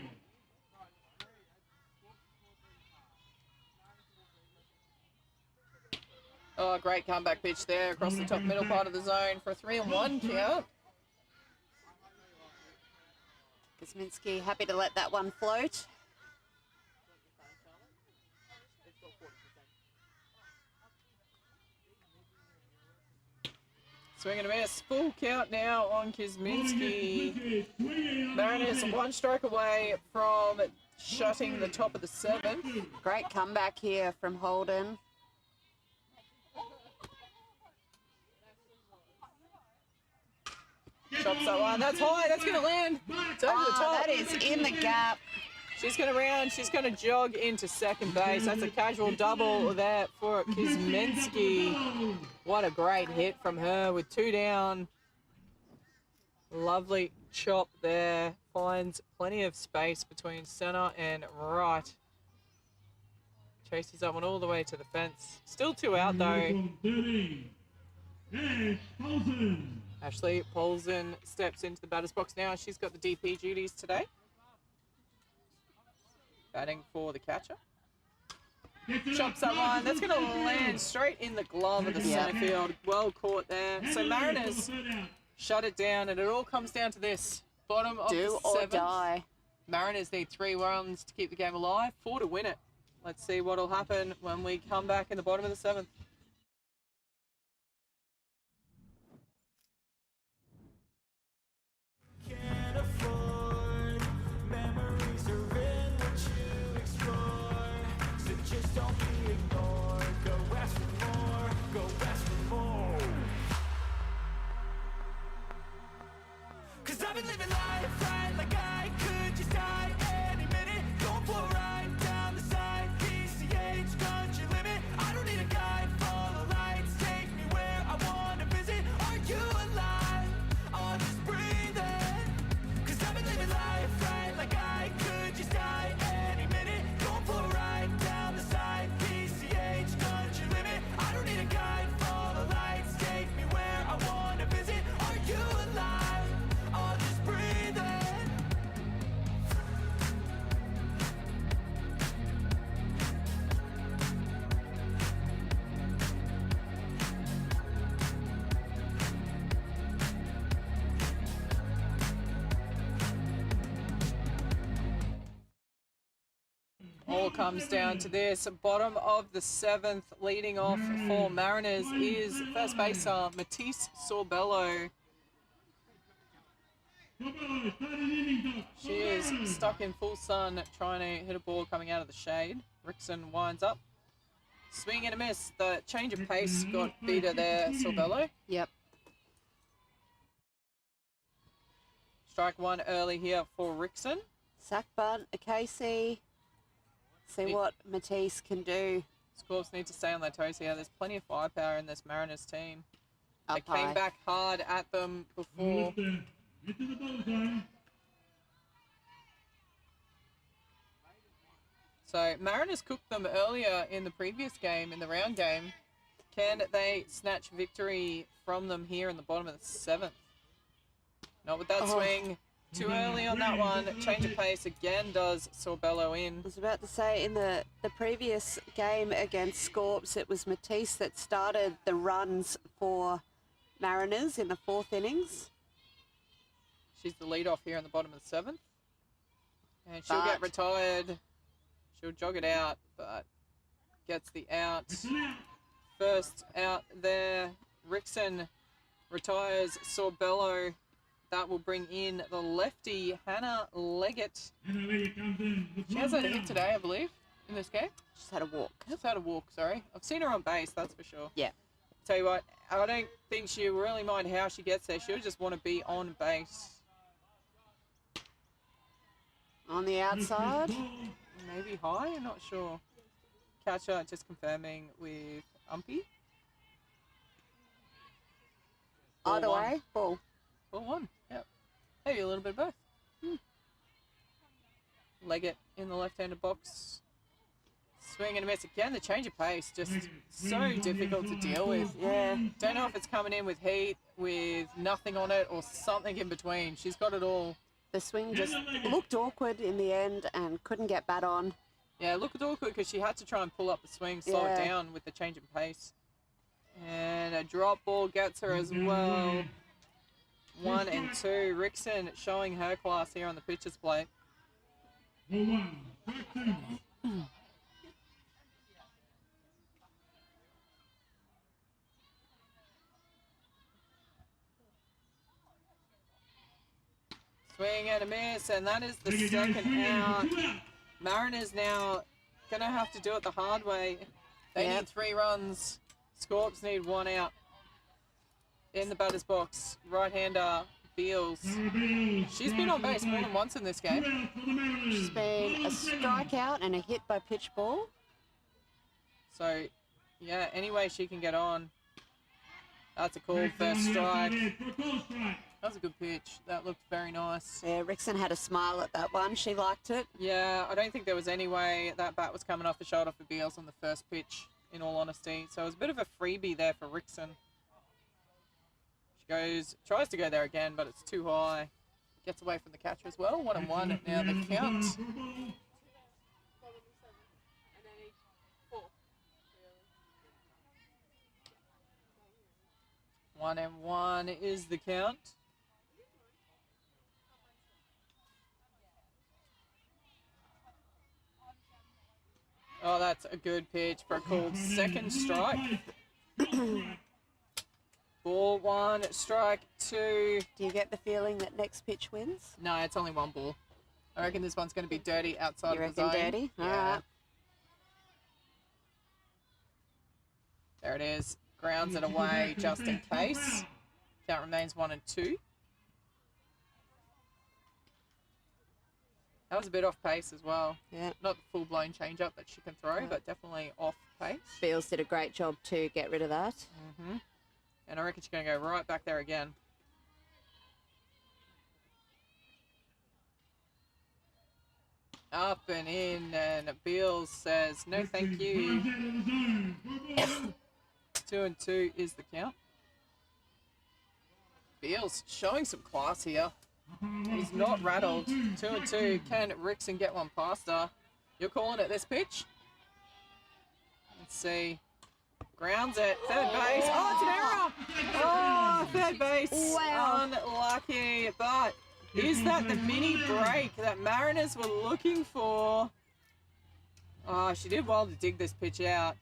Oh, great comeback pitch there across the top middle part of the zone for a 3-1 count. Kuzminski happy to let that one float. Swing and a miss. Full count now on Kuzminski. Mariners 1 strike away from shutting the top of the 7th. Great comeback here from Holden. Chops that one. That's high. That's going to land. It's over the top. That is in the gap. She's going to round. She's going to jog into second base. That's a casual double there for Kuzmensky. What a great hit from her with 2 down. Lovely chop there. Finds plenty of space between center and right. Chases that one all the way to the fence. Still 2 out though. Ashley Polson steps into the batter's box now. She's got the DP duties today. Batting for the catcher. Chops that one. That's going to land straight in the glove of the center field. Well caught there. So Mariners shut it down, and it all comes down to this. Bottom of Do the or 7th. die. Mariners need 3 runs to keep the game alive, 4 to win it. Let's see what will happen when we come back in the bottom of the 7th. Can't afford memories are in what you explore, so just don't be ignored. Go ask for more, go ask for more. 'Cause I've been living life right like I could just die any minute. Going for a ride down the side, PCH country limit. I don't need a guide. All comes down to this. Bottom of the 7th, leading off for Mariners is first baser Matisse Sorbello. She is stuck in full sun trying to hit a ball coming out of the shade. Rickson winds up. Swing and a miss. The change of pace got beat her there, Sorbello. Yep. Strike one early here for Rickson. Sack bunt, Casey. See what Matisse can do. Scorps need to stay on their toes here. There's plenty of firepower in this Mariners team. Up They came high. back hard at them before. Into the bullseye. So Mariners cooked them earlier in the previous game, in the round game. Can they snatch victory from them here in the bottom of the 7th? Not with that swing. Too early on that one. Change of pace again does Sorbello in. I was about to say, in the previous game against Scorps, it was Matisse that started the runs for Mariners in the 4th innings. She's the lead off here in the bottom of the 7th. And she'll get retired. She'll jog it out, but gets the out. First out there. Rickson retires Sorbello. That will bring in the lefty, Hannah Leggett. She hasn't hit today, I believe, in this game. She's had a walk. Just had a walk, sorry. I've seen her on base, that's for sure. Yeah. Tell you what, I don't think she'll really mind how she gets there. She'll just want to be on base. On the outside. Maybe high, I'm not sure. Catcher just confirming with Umpy. Ball Either one. way, ball. Ball one, yep. Maybe a little bit of both. Leggett in the left-handed box. Swing and a miss again. The change of pace just so difficult to deal with. Yeah. Don't know if it's coming in with heat, with nothing on it, or something in between. She's got it all. The swing just looked awkward in the end and couldn't get bat on. Yeah, look at awkward because she had to try and pull up the swing, slow it down with the change of pace. And a drop ball gets her as well. 1 and 2. Rickson showing her class here on the pitcher's plate. Swing and a miss, and that is the second out. Mariners now gonna have to do it the hard way. They need 3 runs. Scorps need 1 out. In the batter's box, right-hander Beals. She's been on base more than once in this game. She's been a strikeout and a hit by pitch ball. So, yeah, any way she can get on. That's a cool first strike. That was a good pitch. That looked very nice. Yeah, Rickson had a smile at that one. She liked it. Yeah, I don't think there was any way that bat was coming off the shoulder for Beals on the first pitch, in all honesty. So it was a bit of a freebie there for Rickson. She tries to go there again, but it's too high. Gets away from the catcher as well. 1 and 1 now the count. One and 1 is the count. Oh, that's a good pitch for a called second strike. Ball 1, strike 2. Do you get the feeling that next pitch wins? No, it's only 1 ball. I reckon this one's going to be dirty outside You of the reckon zone. dirty? Yeah. All right. There it is. Grounds it away just in case. Count remains 1 and 2. That was a bit off pace as well. Yeah. Not the full-blown change-up that she can throw, but definitely off pace. Beals did a great job to get rid of that. And I reckon she's going to go right back there again. Up and in, and Beals says, no thank you. 2 and 2 is the count. Beals showing some class here. He's not rattled. 2 and 2. Can Rickson get one past her? You're calling it this pitch? Let's see. Grounds it. Third base. Oh, it's an error. Oh, third base. Wow. Unlucky. But is that the mini break that Mariners were looking for? Oh, she did well to dig this pitch out.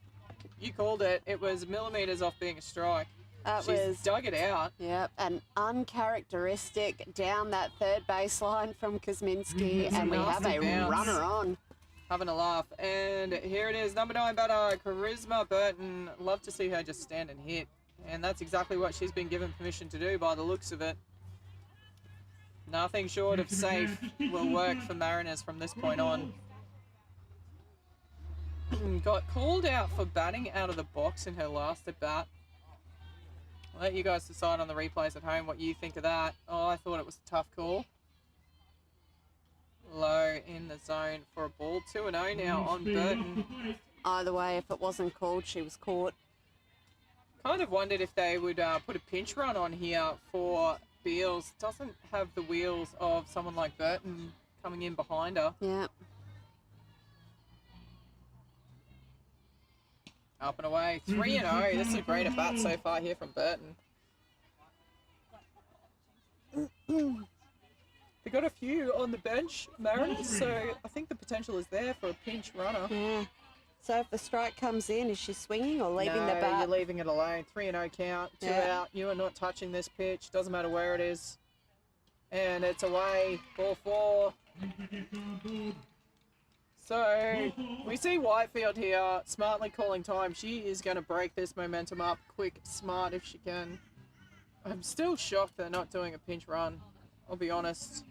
You called it. It was millimeters off being a strike. That She's was, dug it out. yep, an uncharacteristic down that third baseline from Kosminski, and we have Nasty a bounce. runner on. Having a laugh. And here it is, number 9 batter, Charisma Burton. Love to see her just stand and hit. And that's exactly what she's been given permission to do by the looks of it. Nothing short of safe will work for Mariners from this point on. Got called out for batting out of the box in her last at bat. I'll let you guys decide on the replays at home what you think of that. Oh, I thought it was a tough call. Low in the zone for a ball. 2-0 now on Burton. Either way, if it wasn't called, she was caught. Kind of wondered if they would put a pinch run on here for Beals. Doesn't have the wheels of someone like Burton coming in behind her. Yeah. Up and away. 3-0. This is a great at bat so far here from Burton. They got a few on the bench, Mariners, so I think the potential is there for a pinch runner. Yeah. So if the strike comes in, is she swinging or leaving No, the bat? you're leaving it alone. 3-0 count, 2 Yeah. out. You are not touching this pitch. Doesn't matter where it is. And it's away. Ball 4. So we see Whitefield here smartly calling time. She is going to break this momentum up quick, smart if she can. I'm still shocked they're not doing a pinch run. I'll be honest.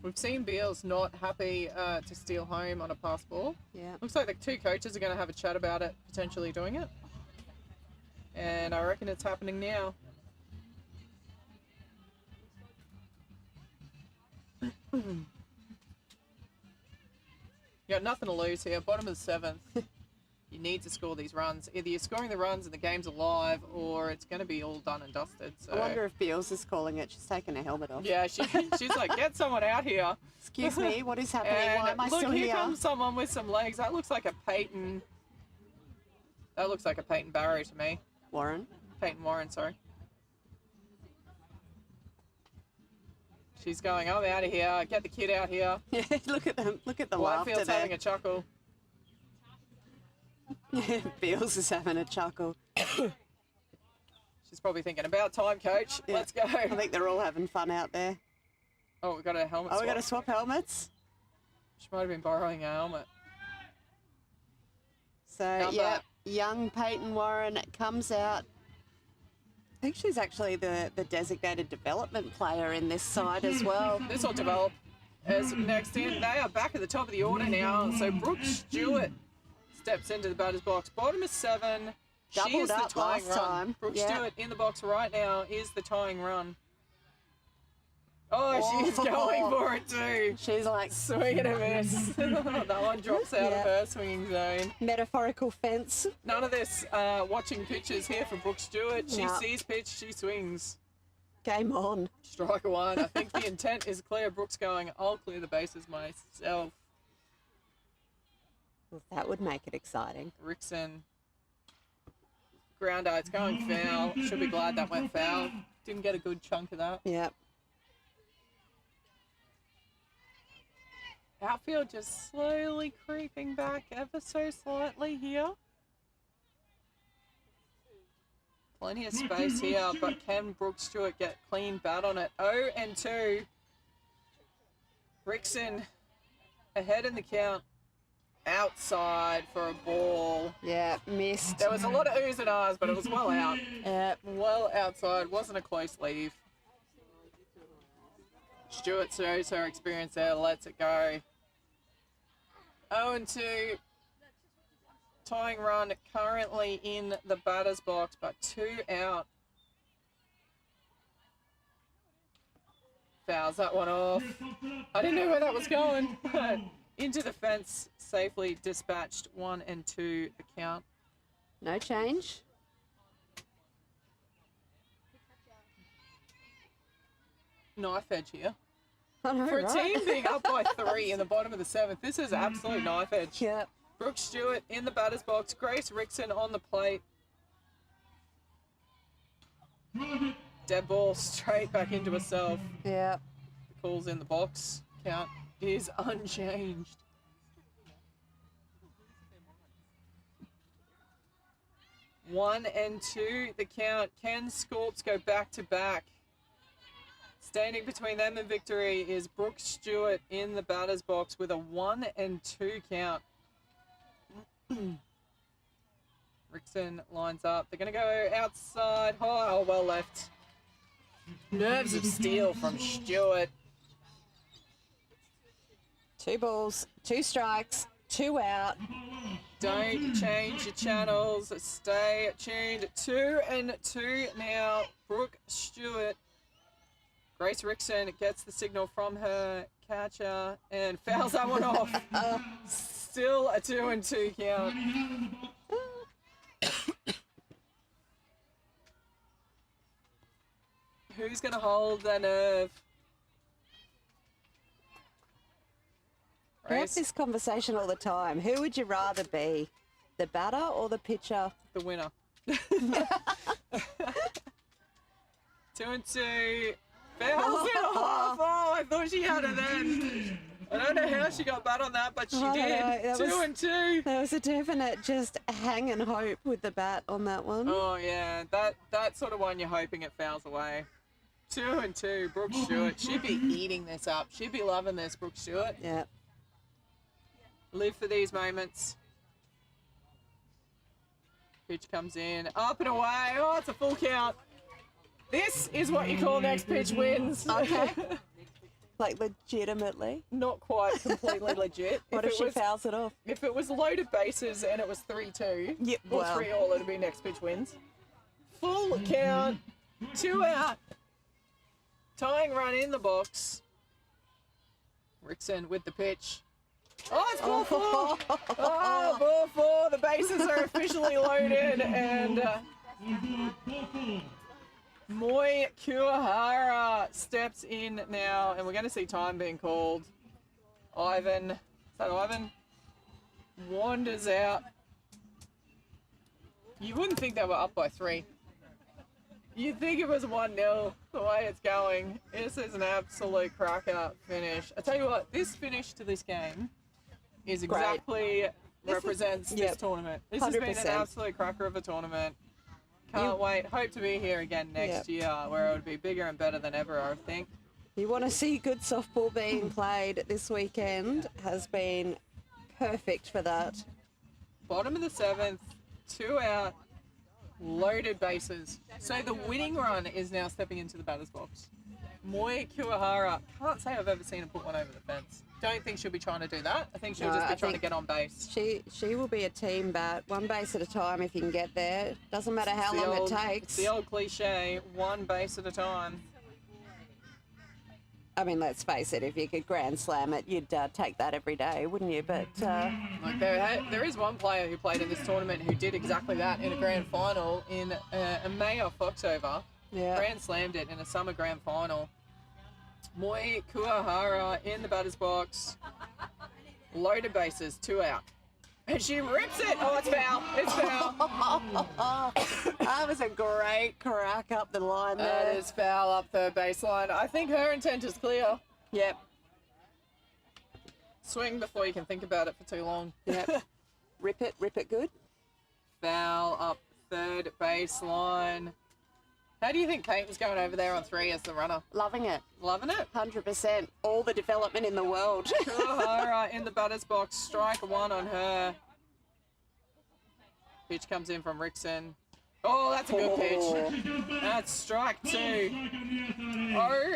We've seen Beals not happy to steal home on a pass ball. Yeah. Looks like the two coaches are going to have a chat about it, potentially doing it. And I reckon it's happening now. You got nothing to lose here. Bottom of the 7th. You need to score these runs. Either you're scoring the runs and the game's alive, or it's going to be all done and dusted. So. I wonder if Beals is calling it. She's taken her helmet off. Yeah, she's like, get someone out here. Excuse me, what is happening? Why am I And look, still here here? comes someone with some legs. That looks like a Peyton. That looks like a Peyton Barrow to me. Warren. Peyton Warren, sorry. She's going, I'm out of here. Get the kid out here. Yeah, look at them. Look at the laughter Whitefield's there. having a chuckle. Beals is having a chuckle. She's probably thinking, about time, coach. Yeah. Let's go. I think they're all having fun out there. Oh, we got a helmet Oh, we swap. got to swap helmets. She might have been borrowing a helmet. So, Number- yeah, young Peyton Warren comes out. I think she's actually the designated development player in this side as well. This will develop as next in. They are back at the top of the order now. So Brooke Stewart steps into the batter's box. Bottom of 7. She Doubled is the up tying last run. time. Brooke Yeah. Stewart in the box right now is the tying run. Oh, she's going for it too. She's like Swing and a miss. That one drops out Yeah. of her swinging zone. metaphorical fence. None of this watching pitches here for Brooke Stewart. She No. sees pitch, she swings. Game on. Strike 1. I think the intent is clear. Brooks going, I'll clear the bases myself. Well, that would make it exciting. Rickson. Grounder, it's going foul. Should be glad that went foul. Didn't get a good chunk of that. Yep. Outfield just slowly creeping back ever so slightly here. Plenty of space here, but can Brooke Stewart get clean bat on it? 0-2. Rickson ahead in the count. Outside for a ball. Yeah, missed. There was a lot of oohs and ahs, but it was well out. Yep. Well outside. Wasn't a close leave. Stewart shows her experience there. Lets it go. 0-2. Tying run currently in the batter's box, but 2 out. Fouls that one off. I didn't know where that was going, but into the fence, safely dispatched. 1 and 2 the count. No change. Knife edge here. I know, For a right? team being up by 3 in the bottom of the 7th, this is absolute knife edge. Yep. Brooke Stewart in the batter's box. Grace Rickson on the plate. Dead ball straight back into herself. Yeah. Calls in the box. Count is unchanged. One and two, the count. Can Scorps go back to back? Standing between them and victory is Brooke Stewart in the batter's box with a 1 and 2 count. Rickson lines up. They're going to go outside. Oh, well left. Nerves of steel from Stewart. 2 balls, 2 strikes, 2 out. Don't change your channels. Stay tuned. 2 and 2 now. Brooke Stewart. Grace Rickson gets the signal from her catcher and fouls that one off. Still a 2 and 2 count. Who's going to hold their nerve? We have this conversation all the time. Who would you rather be, the batter or the pitcher? The winner. 2 and 2. Fouls it off. Oh, I thought she had it then. I don't know how she got bat on that, but she did. 2 and 2. There was a definite just hang and hope with the bat on that one. Oh yeah, that sort of one you're hoping it fouls away. 2 and 2. Brooke Stewart. She'd be eating this up. She'd be loving this, Brooke Stewart. Yeah. Live for these moments. Pitch comes in, up and away. Oh, it's a full count. This is what you call next pitch wins. Okay. Like legitimately? Not quite completely legit. What if she fouls it off? If it was loaded bases and it was 3-2, Yeah, or well. 3-all, it'd be next pitch wins. Full count, 2 out. Tying run in the box. Rickson with the pitch. Oh, it's ball 4. Oh, ball 4. The bases are officially loaded, and Moi Kuahara steps in now, and we're going to see time being called. Ivan, is that Ivan? Wanders out. You wouldn't think they were up by 3. You'd think it was 1-0 the way it's going. This is an absolute cracker finish. I tell you what, this finish to this game is exactly represents this tournament. This has been an 100%. absolute cracker of a tournament. Can't wait. Hope to be here again next year, where it would be bigger and better than ever, I think. You want to see good softball being played this weekend has been perfect for that. Bottom of the 7th, 2 out, loaded bases. So the winning run is now stepping into the batter's box. Moi Kuahara, can't say I've ever seen her put one over the fence. Don't think she'll be trying to do that. I think she'll just be trying to get on base. She will be a team bat, 1 base at a time if you can get there. Doesn't matter how long it takes. It's the old cliche, 1 base at a time. I mean, let's face it, if you could grand slam it, you'd take that every day, wouldn't you? But Like there is one player who played in this tournament who did exactly that in a grand final in a Mayo Foxover. Grand slammed it in a summer grand final. Moi Kuahara in the batter's box. Loaded bases, 2 out. And she rips it. Oh, it's foul. It's foul. that was a great crack up the line there. That is foul up the baseline. I think her intent is clear. Yep. Swing before you can think about it for too long. Yep. Rip it good. Foul up third baseline. How do you think Peyton's going over there on 3 as the runner? Loving it. Loving it. 100%. All the development in the world. Kuahara in the batter's box. Strike 1 on her. Pitch comes in from Rickson. Oh, that's a good pitch. That's strike 2. 0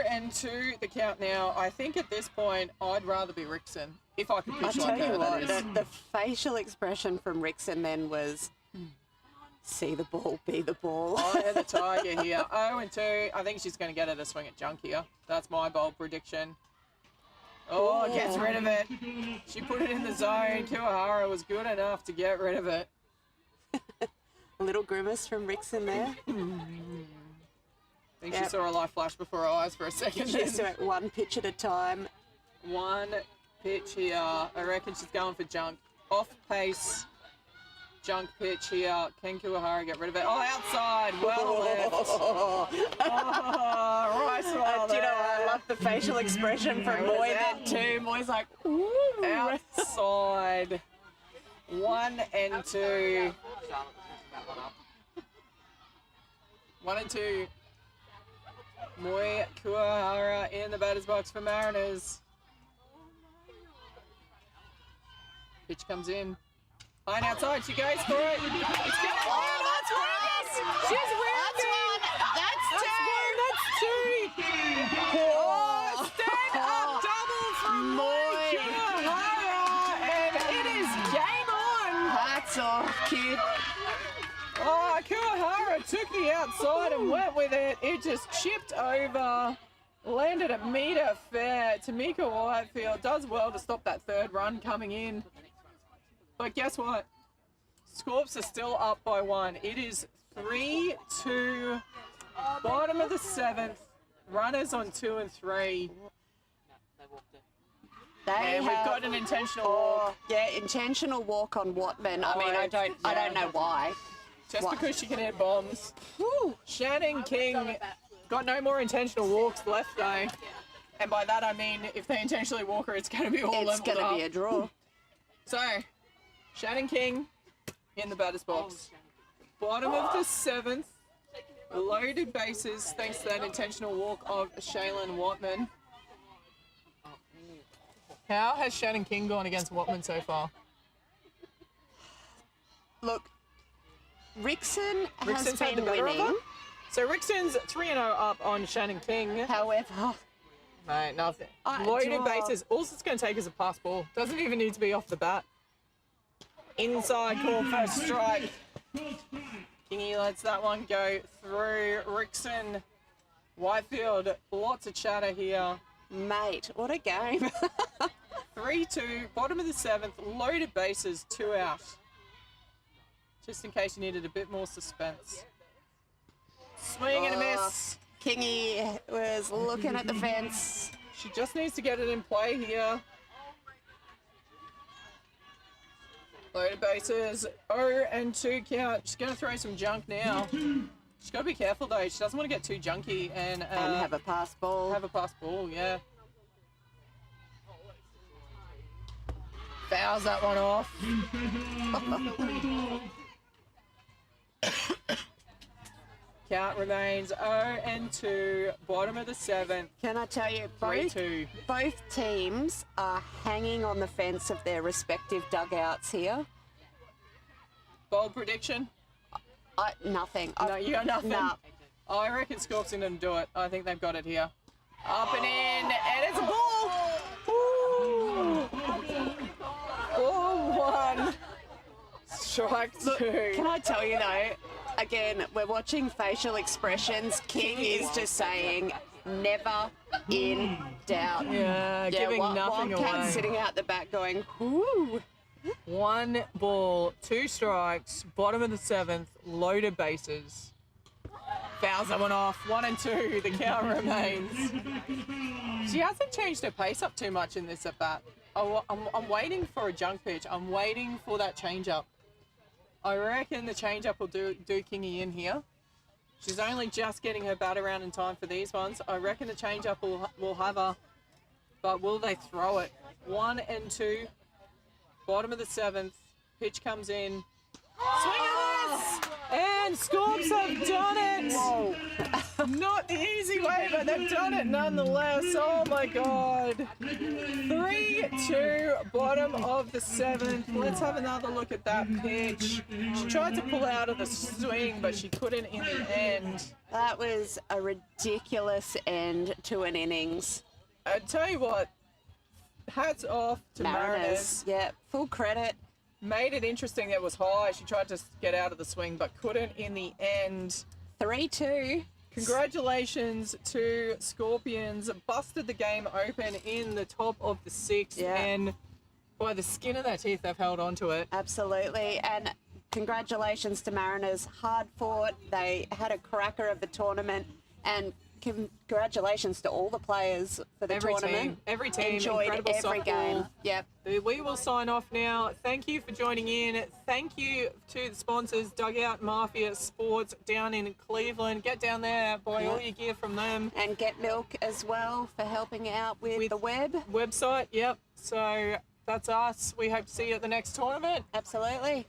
and 2 the count now. I think at this point, I'd rather be Rickson. If I could pitch I like tell her, you that what, is. the facial expression from Rickson then was, see the ball, be the ball. I am the Tiger here. 0 and 2. I think she's going to get her to swing at junk here. That's my bold prediction. Oh, gets rid of it. She put it in the zone. Kuahara was good enough to get rid of it. A little grimace from Rickson there. I think she saw a light flash before her eyes for a second. She's doing 1 pitch at a time. 1 pitch here. I reckon she's going for junk. Off pace. junk pitch here. Can Kuahara get rid of it? Oh, outside. Well left. Oh, right well Do you know, there. I love the facial expression from Moy then too. Moy's like, ooh. Outside. 1 and 2. 1 and 2. Moy Kuahara in the batter's box for Mariners. Pitch comes in. Line outside. She goes for it. It's good. Oh, that's right. She's rounding. That's two. That's 2. Oh, stand up double from Moy Kuahara, and it is game on. Hats off, kid. Oh, Kuahara took the outside and went with it. It just chipped over, landed a metre fair. Tamika Whitefield does well to stop that third run coming in. But guess what? Scorps are still up by 1. It is 3-2. Bottom of the 7th. Runners on 2 and 3. And we've got an intentional walk. Yeah, intentional walk on Watman. I mean, I don't know why. Just What? because she can hit bombs. Woo. Shannon King got no more intentional walks left though. And by that I mean if they intentionally walk her, it's going to be all It's leveled going to up. be a draw. So, Shannon King in the batter's box. Bottom of the 7th. Loaded bases thanks to that intentional walk of Shaylin Watman. How has Shannon King gone against Watman so far? Look, Rickson has Rickson's had the been better of her? winning. So Rickson's 3-0 up on Shannon King. However, Mate, nothing. I Loaded draw. bases. All it's going to take is a pass ball. Doesn't even need to be off the bat. Inside call first strike. Kingy lets that one go through. Rickson, Whitefield, lots of chatter here. mate, what a game. 3-2, bottom of the 7th, loaded bases, 2 out. Just in case you needed a bit more suspense. Swing and a miss. Kingy was looking at the fence. She just needs to get it in play here. Loaded bases, 0 and 2 count. She's going to throw some junk now. She's got to be careful though. She doesn't want to get too junky and And have a pass ball. have a pass ball, yeah. Fouls that one off. Count remains 0 and 2, bottom of the 7th, Can I tell you, 3-2. both teams are hanging on the fence of their respective dugouts here. Bold prediction? Nothing. No, you got nothing? Nah. I reckon Scorps going to do it. I think they've got it here. Up and in, and it's a ball! Ooh. Ball 1. Strike 2. Can I tell you though, again, we're watching facial expressions. King is just saying, never in doubt. Yeah, giving nothing Wildcat's away. sitting out the back going, whoo. 1 ball, 2 strikes, bottom of the 7th, loaded bases. Fouls that one off, 1 and 2, the count remains. She hasn't changed her pace up too much in this at bat. I'm waiting for a junk pitch. I'm waiting for that change up. I reckon the change up will do Kingy in here. She's only just getting her bat around in time for these ones. I reckon the change up will have her, but will they throw it? 1 and 2. Bottom of the 7th, pitch comes in. Swing and miss! And Scorps have done it! Whoa. Not the easy way, but they've done it nonetheless. Oh my god. 3-2, bottom of the 7th. Let's have another look at that pitch. She tried to pull out of the swing, but she couldn't in the end. That was a ridiculous end to an innings. I tell you what, hats off to Mariners. Yeah, full credit. Made it interesting. It was high. She tried to get out of the swing, but couldn't in the end. 3-2. Congratulations to Scorpions. Busted the game open in the top of the 6th. Yeah. And by the skin of their teeth, they've held on to it. Absolutely. And congratulations to Mariners. Hard fought. They had a cracker of the tournament. And congratulations to all the players for the tournament. Every team, Enjoyed incredible every softball. game. Yep. We will sign off now. Thank you for joining in. Thank you to the sponsors, Dugout Mafia Sports down in Cleveland. Get down there, buy all your gear from them. And Get Milk as well for helping out with the website. Yep. So that's us. We hope to see you at the next tournament. Absolutely.